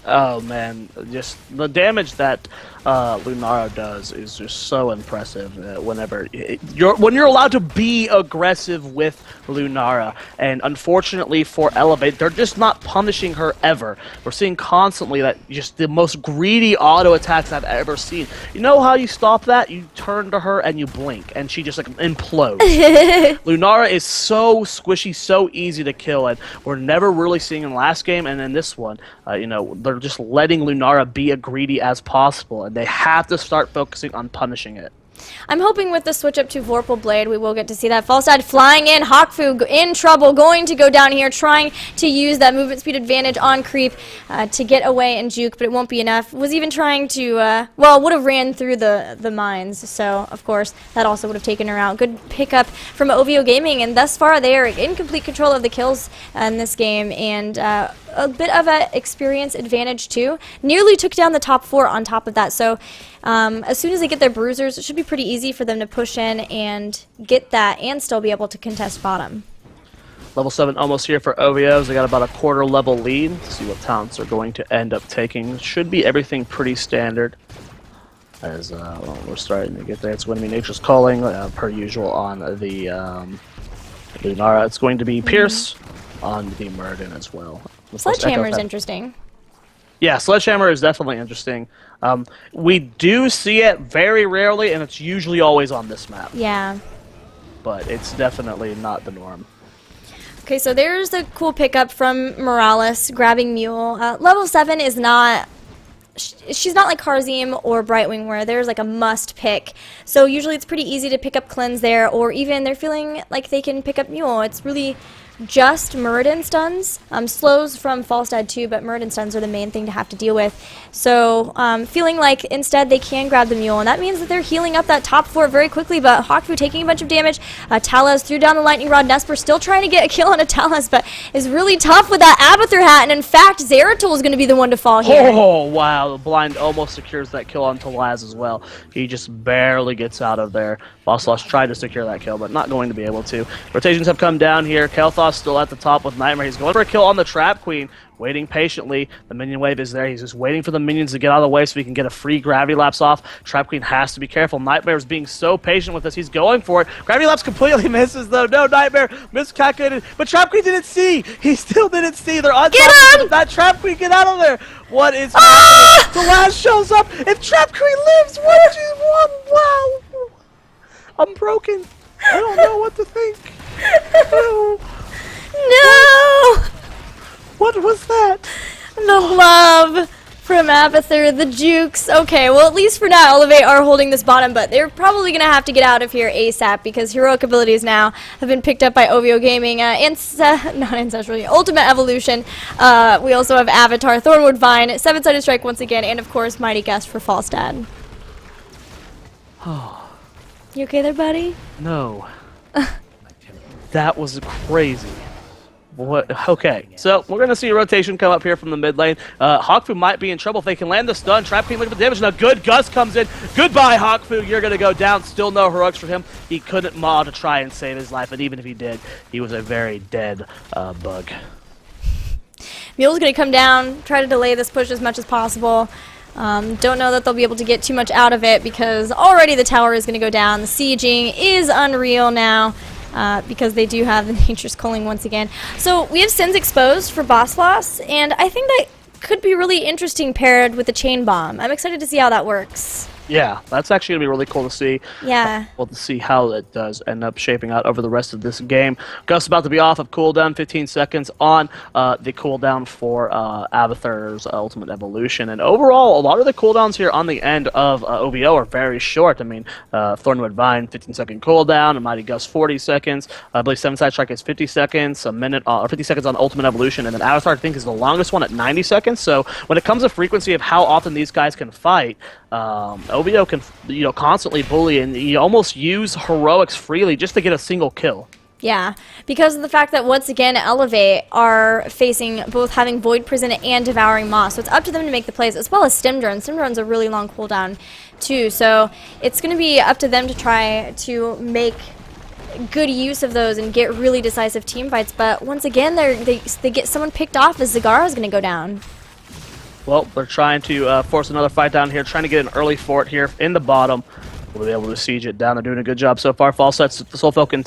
Oh man, just the damage that Lunara does is just so impressive. When you're allowed to be aggressive with Lunara, and unfortunately for eLevate, they're just not punishing her ever. We're seeing constantly that just the most greedy auto attacks I've ever seen. You know how you stop that? You turn to her and you blink, and she just like implodes. Lunara is so squishy, so easy to kill, and we're never really seeing in last game and in this one. They're just letting Lunara be as greedy as possible, and they have to start focusing on punishing it. I'm hoping with the switch up to Vorpal Blade, we will get to see that. Falstad flying in, Hawkfu in trouble, going to go down here, trying to use that movement speed advantage on creep to get away and juke, but it won't be enough. Was even trying to, would have ran through the mines, so of course that also would have taken her out. Good pickup from OVO Gaming, and thus far they are in complete control of the kills in this game, and a bit of an experience advantage too. Nearly took down the top 4 on top of that, so as soon as they get their bruisers, it should be pretty easy for them to push in and get that and still be able to contest bottom. Level 7 almost here for OVOs. They got about a quarter level lead. Let's see what talents are going to end up taking. Should be everything pretty standard. As we're starting to get there. It's going to be Nature's Calling, per usual on the Lunara. It's going to be Pierce on the Murden as well. Sledgehammer is interesting. Yeah, Sledgehammer is definitely interesting. We do see it very rarely, and it's usually always on this map. Yeah. But it's definitely not the norm. Okay, so there's a cool pickup from Morales, grabbing Mule. Level 7 is not... She's not like Karzim or Brightwing where there's like a must pick. So usually it's pretty easy to pick up Cleanse there, or even they're feeling like they can pick up Mule. It's really just Muradin stuns. Slows from Falstad too, but Muradin stuns are the main thing to have to deal with. So feeling like instead they can grab the Mule, and that means that they're healing up that top 4 very quickly, but Hawkfu taking a bunch of damage. Talaz threw down the Lightning Rod. Nesper still trying to get a kill on a Talaz, but is really tough with that Abathur hat, and in fact, Zeratul is going to be the one to fall here. Oh, wow. The blind almost secures that kill on Talaz as well. He just barely gets out of there. Bossloss tried to secure that kill, but not going to be able to. Rotations have come down here. Kel'Thas still at the top with Nightmare. He's going for a kill on the Trap Queen, waiting patiently. The minion wave is there. He's just waiting for the minions to get out of the way so he can get a free Gravity Lapse off. Trap Queen has to be careful. Nightmare is being so patient with this. He's going for it. Gravity Lapse completely misses, though. No, Nightmare miscalculated. But Trap Queen didn't see. He still didn't see. They're on top of that Trap Queen. Get out of there. What is happening? The last shows up. If Trap Queen lives, what did you want? Wow. I'm broken. I don't know what to think. No. No! What was that? The love from Abathur, the jukes. Okay, well, at least for now, eLevate are holding this bottom, but they're probably going to have to get out of here ASAP because heroic abilities now have been picked up by oVo Gaming. Not Ancestral, Ultimate Evolution. We also have Avatar, Thornwood Vine, 7-sided Strike once again, and of course, Mighty Gust for Falstad. You okay there, buddy? No. That was crazy. What? Okay, so we're going to see a rotation come up here from the mid lane. Hawkfu might be in trouble if they can land the stun. Trap King looking for the damage. Now good Gust comes in. Goodbye, Hawkfu. You're going to go down. Still no heroics for him. He couldn't maw to try and save his life, and even if he did, he was a very dead bug. Mule's going to come down, try to delay this push as much as possible. Don't know that they'll be able to get too much out of it because already the tower is going to go down. The sieging is unreal now. Because they do have the Nature's Culling once again. So we have Sins exposed for boss loss, and I think that could be really interesting paired with the Chain Bomb. I'm excited to see how that works. Yeah, that's actually going to be really cool to see. Yeah. Well, to see how it does end up shaping out over the rest of this game. Gust about to be off of cooldown, 15 seconds on the cooldown for Abathur's Ultimate Evolution. And overall, a lot of the cooldowns here on the end of OVO are very short. I mean, Thornwood Vine, 15-second cooldown, and Mighty Gust, 40 seconds. I believe 7-side Strike is 50 seconds, a minute, or 50 seconds on Ultimate Evolution, and then Avatar, I think, is the longest one at 90 seconds. So when it comes to frequency of how often these guys can fight, OVO can, constantly bully and almost use heroics freely just to get a single kill. Yeah, because of the fact that once again eLevate are facing both having Void Prison and Devouring Maw, so it's up to them to make the plays, as well as Stim Drone. Stim Drone's a really long cooldown too, so it's going to be up to them to try to make good use of those and get really decisive team fights. But once again, they get someone picked off as Zagara's going to go down. Well, they're trying to force another fight down here, trying to get an early fort here in the bottom. We'll be able to siege it down. They're doing a good job so far. Falset's Soul Falcon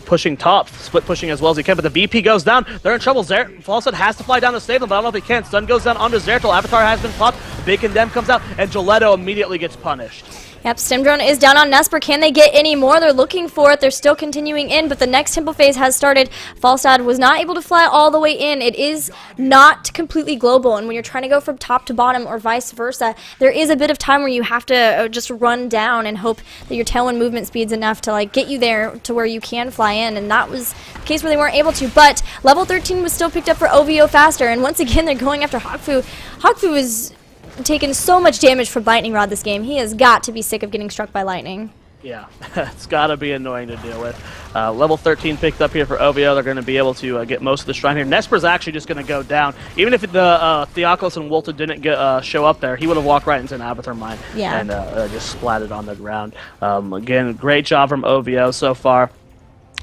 pushing top, split pushing as well as he can, but the VP goes down. They're in trouble. Falset has to fly down to save them, but I don't know if he can. Stun goes down onto Zeratul. Avatar has been popped. The Big Condemn comes out, and Gilletto immediately gets punished. Yep, Stim Drone is down on Nesper. Can they get any more? They're looking for it. They're still continuing in, but the next tempo phase has started. Falstad was not able to fly all the way in. It is not completely global, and when you're trying to go from top to bottom or vice versa, there is a bit of time where you have to just run down and hope that your tailwind movement speed's enough to get you there to where you can fly in, and that was the case where they weren't able to. But level 13 was still picked up for OVO faster, and once again they're going after Hawkfu. Hawkfu is taken so much damage from Lightning Rod this game. He has got to be sick of getting struck by lightning. Yeah, it's got to be annoying to deal with. Level 13 picked up here for OVO. They're going to be able to get most of the shrine here. Nesper's actually just going to go down. Even if the Theoculus and Wolta didn't show up there, he would have walked right into an Avatar mine and just splatted on the ground. Again, great job from OVO so far.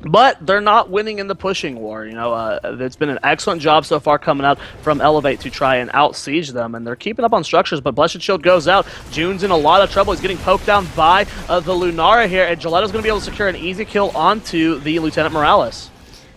But they're not winning in the pushing war. It's been an excellent job so far coming out from eLevate to try and out-siege them, and they're keeping up on structures, but Blessed Shield goes out. June's in a lot of trouble. He's getting poked down by the Lunara here, and Gilletto's going to be able to secure an easy kill onto the Lieutenant Morales.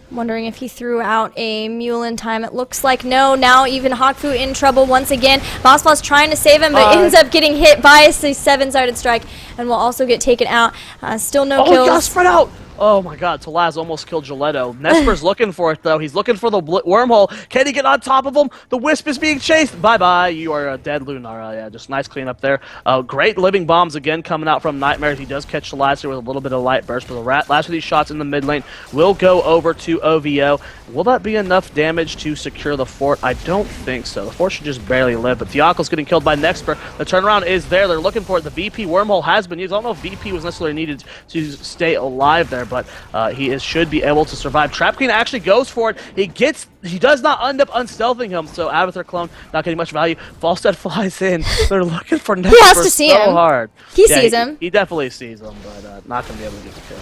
Wondering if he threw out a mule in time. It looks like no. Now even Hawkfu in trouble once again. Bossboss trying to save him, but ends up getting hit by a 7-sided strike and will also get taken out. Still no kills. Oh, he got spread out! Oh my god, Talaz almost killed Gilletto. Nesper's looking for it though. He's looking for the wormhole. Can he get on top of him? The Wisp is being chased. Bye-bye. You are a dead Lunara. Yeah, just nice cleanup there. Great living bombs again coming out from Nightmare. He does catch Talaz here with a little bit of light burst, but the last of these shots in the mid lane will go over to OVO. Will that be enough damage to secure the fort? I don't think so. The fort should just barely live, but Theoculus getting killed by Nesper. The turnaround is there. They're looking for it. The VP wormhole has been used. I don't know if VP was necessarily needed to stay alive there, but he should be able to survive. Trap Queen actually goes for it. He does not end up unstealthing him, so Avatar clone not getting much value. Falstad flies in. They're looking for Nesper he has to see so him. hard. He sees him. He definitely sees him, but not going to be able to get the kill.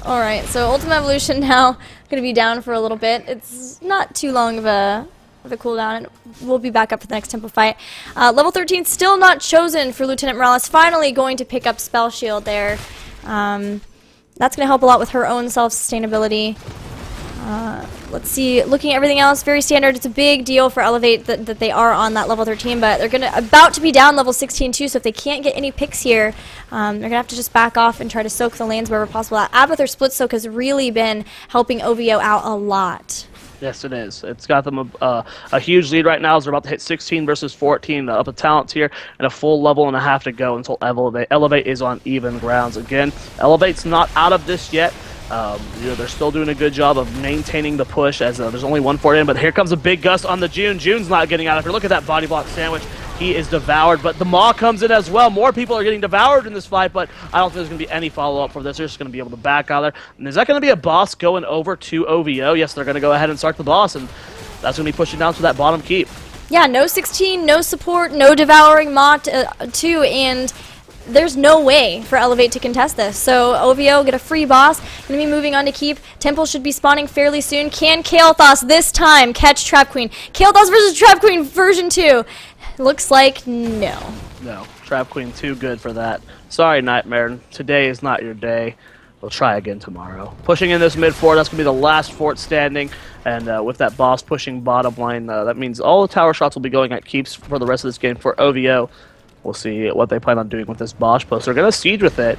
Alright, so Ultimate Evolution now going to be down for a little bit. It's not too long of a cooldown, and we'll be back up for the next tempo fight. Level 13 still not chosen for Lieutenant Morales. Finally going to pick up Spell Shield there. That's going to help a lot with her own self-sustainability. Let's see, looking at everything else, very standard. It's a big deal for eLevate that they are on that level 13, but they're about to be down level 16 too, so if they can't get any picks here, they're going to have to just back off and try to soak the lanes wherever possible. That Abathur split soak has really been helping OVO out a lot. Yes, it is. It's got them a huge lead right now as they're about to hit 16 versus 14 up of talents here, and a full level and a half to go until eLevate is on even grounds again. eLevate's not out of this yet. They're still doing a good job of maintaining the push as there's only one fort in, but here comes a big gust on the June. June's not getting out of here. Look at that body block sandwich. He is devoured, but the Maw comes in as well. More people are getting devoured in this fight, but I don't think there's going to be any follow-up for this. They're just going to be able to back out there. And is that going to be a boss going over to OVO? Yes, they're going to go ahead and start the boss, and that's going to be pushing down to that bottom keep. Yeah, no 16, no support, no devouring Maw too, and there's no way for eLevate to contest this. So OVO get a free boss. Going to be moving on to keep. Temple should be spawning fairly soon. Can Kael'thas this time catch Trap Queen? Kael'thas versus Trap Queen version 2. Looks like no. No, Trap Queen too good for that. Sorry, Nightmare. Today is not your day. We'll try again tomorrow. Pushing in this mid fort, that's going to be the last fort standing. And with that boss pushing bottom line, that means all the tower shots will be going at keeps for the rest of this game for OVO. We'll see what they plan on doing with this Bosch post. They're going to siege with it.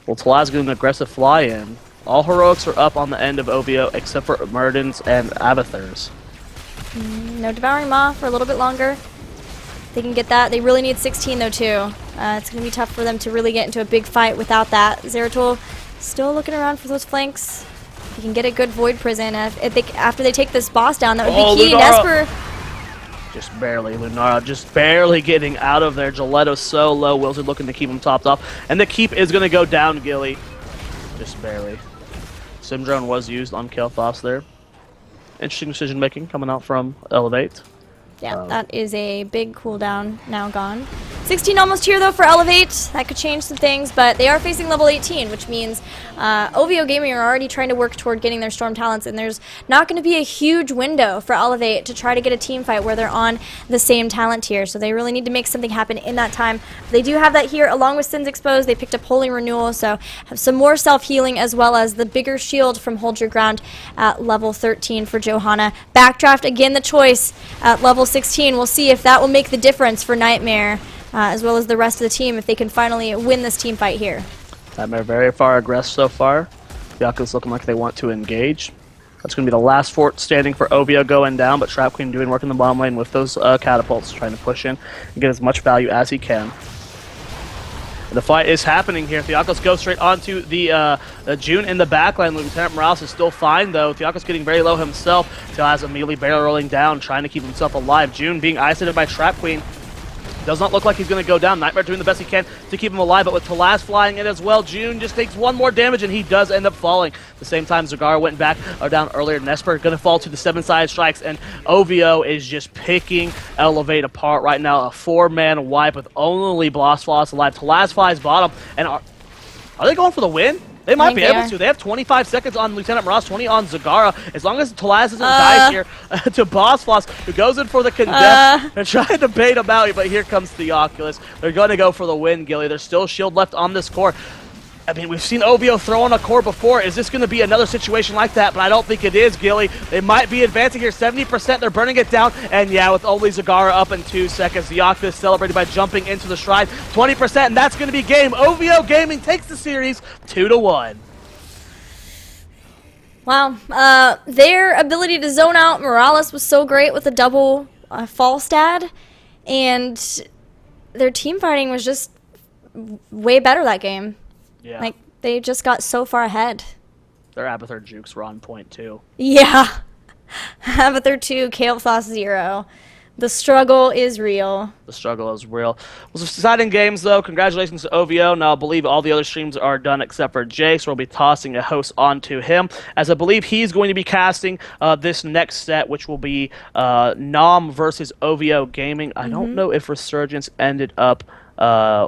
Well, Talaz getting an aggressive fly in. All heroics are up on the end of OVO except for Murden's and Abathur's. No devouring Maw for a little bit longer. They can get that. They really need 16 though too. It's going to be tough for them to really get into a big fight without that. Zeratul still looking around for those flanks. If he can get a good Void Prison. After they take this boss down, that would be key. Nesper. Just barely. Lunara just barely getting out of there. Gilletto's so low. Wilson looking to keep him topped off. And the keep is going to go down, Gilly. Just barely. Sim drone was used on Kael'thas there. Interesting decision making coming out from eLevate. Yeah, that is a big cooldown now gone. 16 almost here though for eLevate. That could change some things, but they are facing level 18, which means OVO Gaming are already trying to work toward getting their Storm talents, and there's not going to be a huge window for eLevate to try to get a team fight where they're on the same talent tier, so they really need to make something happen in that time. They do have that here along with Sins Exposed. They picked up Holy Renewal, so have some more self-healing as well as the bigger shield from Hold Your Ground at level 13 for Johanna. Backdraft, again the choice at level 16. We'll see if that will make the difference for Nightmare as well as the rest of the team if they can finally win this team fight here. Nightmare very far aggressive so far. Yaku's looking like they want to engage. That's going to be the last fort standing for OVO going down, but Trap Queen doing work in the bottom lane with those catapults, trying to push in and get as much value as he can. And the fight is happening here. Theokos goes straight onto the June in the backline. Lieutenant Morales is still fine, though. Theokos getting very low himself. Talaz immediately barrel rolling down, trying to keep himself alive. June being isolated by Trap Queen. Does not look like he's going to go down. Nightmare doing the best he can to keep him alive, but with Talaz flying in as well, June just takes one more damage, and he does end up falling. At the same time, Zagara went back or down earlier. Nesper going to fall to the 7-sided strikes, and OVO is just picking eLevate apart right now. A 4-man wipe with only Blosfloss alive. Talaz flies bottom, and are they going for the win? They might be able to. They have 25 seconds on Lieutenant Morales, 20 on Zagara. As long as Talaz doesn't die here to Blosfloss, who goes in for the condemn. They're trying to bait him out, but here comes the Oculus. They're going to go for the win, Gilly. There's still shield left on this core. I mean, we've seen OVO throw on a core before. Is this going to be another situation like that? But I don't think it is, Gilly. They might be advancing here 70%. They're burning it down. And yeah, with only Zagara up in 2 seconds, the Oculus celebrated by jumping into the stride. 20%, and that's going to be game. OVO Gaming takes the series 2-1. Wow. Their ability to zone out Morales was so great with the double Falstad. And their team fighting was just way better that game. Yeah. Like, they just got so far ahead. Their Abathur jukes were on point, too. Yeah. Abathur 2, Kael'thas 0. The struggle is real. The struggle is real. It was exciting games, though. Congratulations to OVO. Now, I believe all the other streams are done except for Jay, so we'll be tossing a host onto him, as I believe he's going to be casting this next set, which will be Nom versus OVO Gaming. I don't know if Resurgence ended up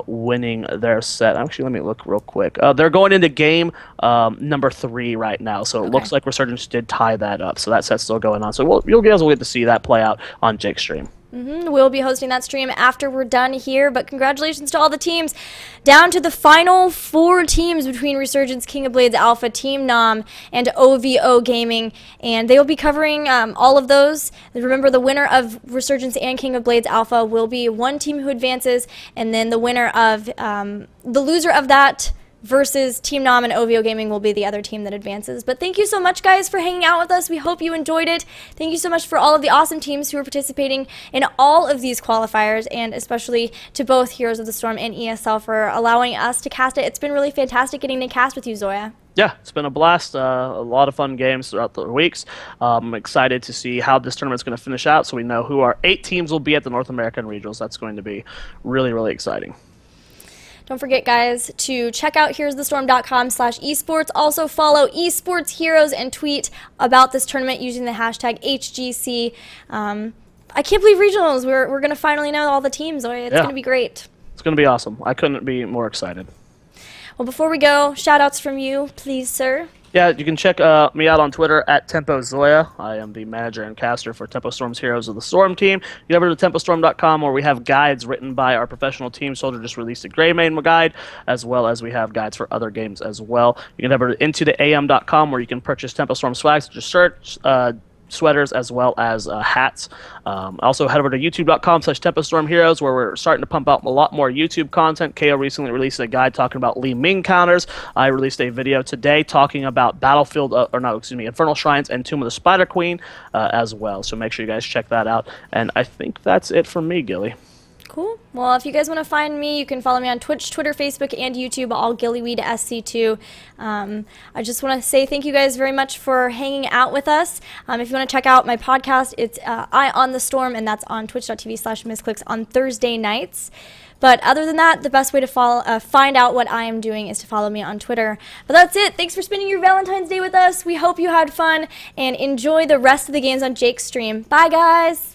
winning their set. Actually, let me look real quick. They're going into game number 3 right now, so it looks like Resurgence did tie that up, so that set's still going on. So you'll guys will get to see that play out on Jake's stream. We'll be hosting that stream after we're done here, but congratulations to all the teams. Down to the final 4 teams between Resurgence, King of Blades Alpha, Team Nom, and OVO Gaming, and they will be covering all of those. Remember, the winner of Resurgence and King of Blades Alpha will be one team who advances, and then the winner of the loser of that versus Team Nom and OVO Gaming will be the other team that advances. But thank you so much, guys, for hanging out with us. We hope you enjoyed it. Thank you so much for all of the awesome teams who are participating in all of these qualifiers, and especially to both Heroes of the Storm and ESL for allowing us to cast it. It's been really fantastic getting to cast with you, Zoya. Yeah, it's been a blast. A lot of fun games throughout the weeks. I'm excited to see how this tournament's going to finish out, so we know who our 8 teams will be at the North American Regionals. That's going to be really, really exciting. Don't forget, guys, to check out heroesthestorm.com/esports. Also follow Esports Heroes and tweet about this tournament using the hashtag HGC. I can't believe regionals. We're going to finally know all the teams. It's going to be great. It's going to be awesome. I couldn't be more excited. Well, before we go, shout-outs from you, please, sir. Yeah, you can check me out on Twitter at Tempo Zoia. I am the manager and caster for Tempo Storm's Heroes of the Storm team. You can go to tempostorm.com, where we have guides written by our professional team. Soldier just released a Greymane guide, as well as we have guides for other games as well. You can head over to intotheam.com, where you can purchase Tempo Storm swags, such as shirts, sweaters, as well as hats. Also head over to youtube.com/TempoStormHeroes, where we're starting to pump out a lot more YouTube content. KO recently released a guide talking about Li Ming counters. I released a video today talking about Infernal Shrines and Tomb of the Spider Queen as well. So make sure you guys check that out. And I think that's it from me, Gilly. Cool. Well, if you guys want to find me, you can follow me on Twitch, Twitter, Facebook, and YouTube, all Gillyweed SC2. I just want to say thank you guys very much for hanging out with us. If you want to check out my podcast, it's Eye on the Storm, and that's on twitch.tv/misclicks on Thursday nights. But other than that, the best way to find out what I am doing is to follow me on Twitter. But that's it. Thanks for spending your Valentine's Day with us. We hope you had fun, and enjoy the rest of the games on Jake's stream. Bye, guys.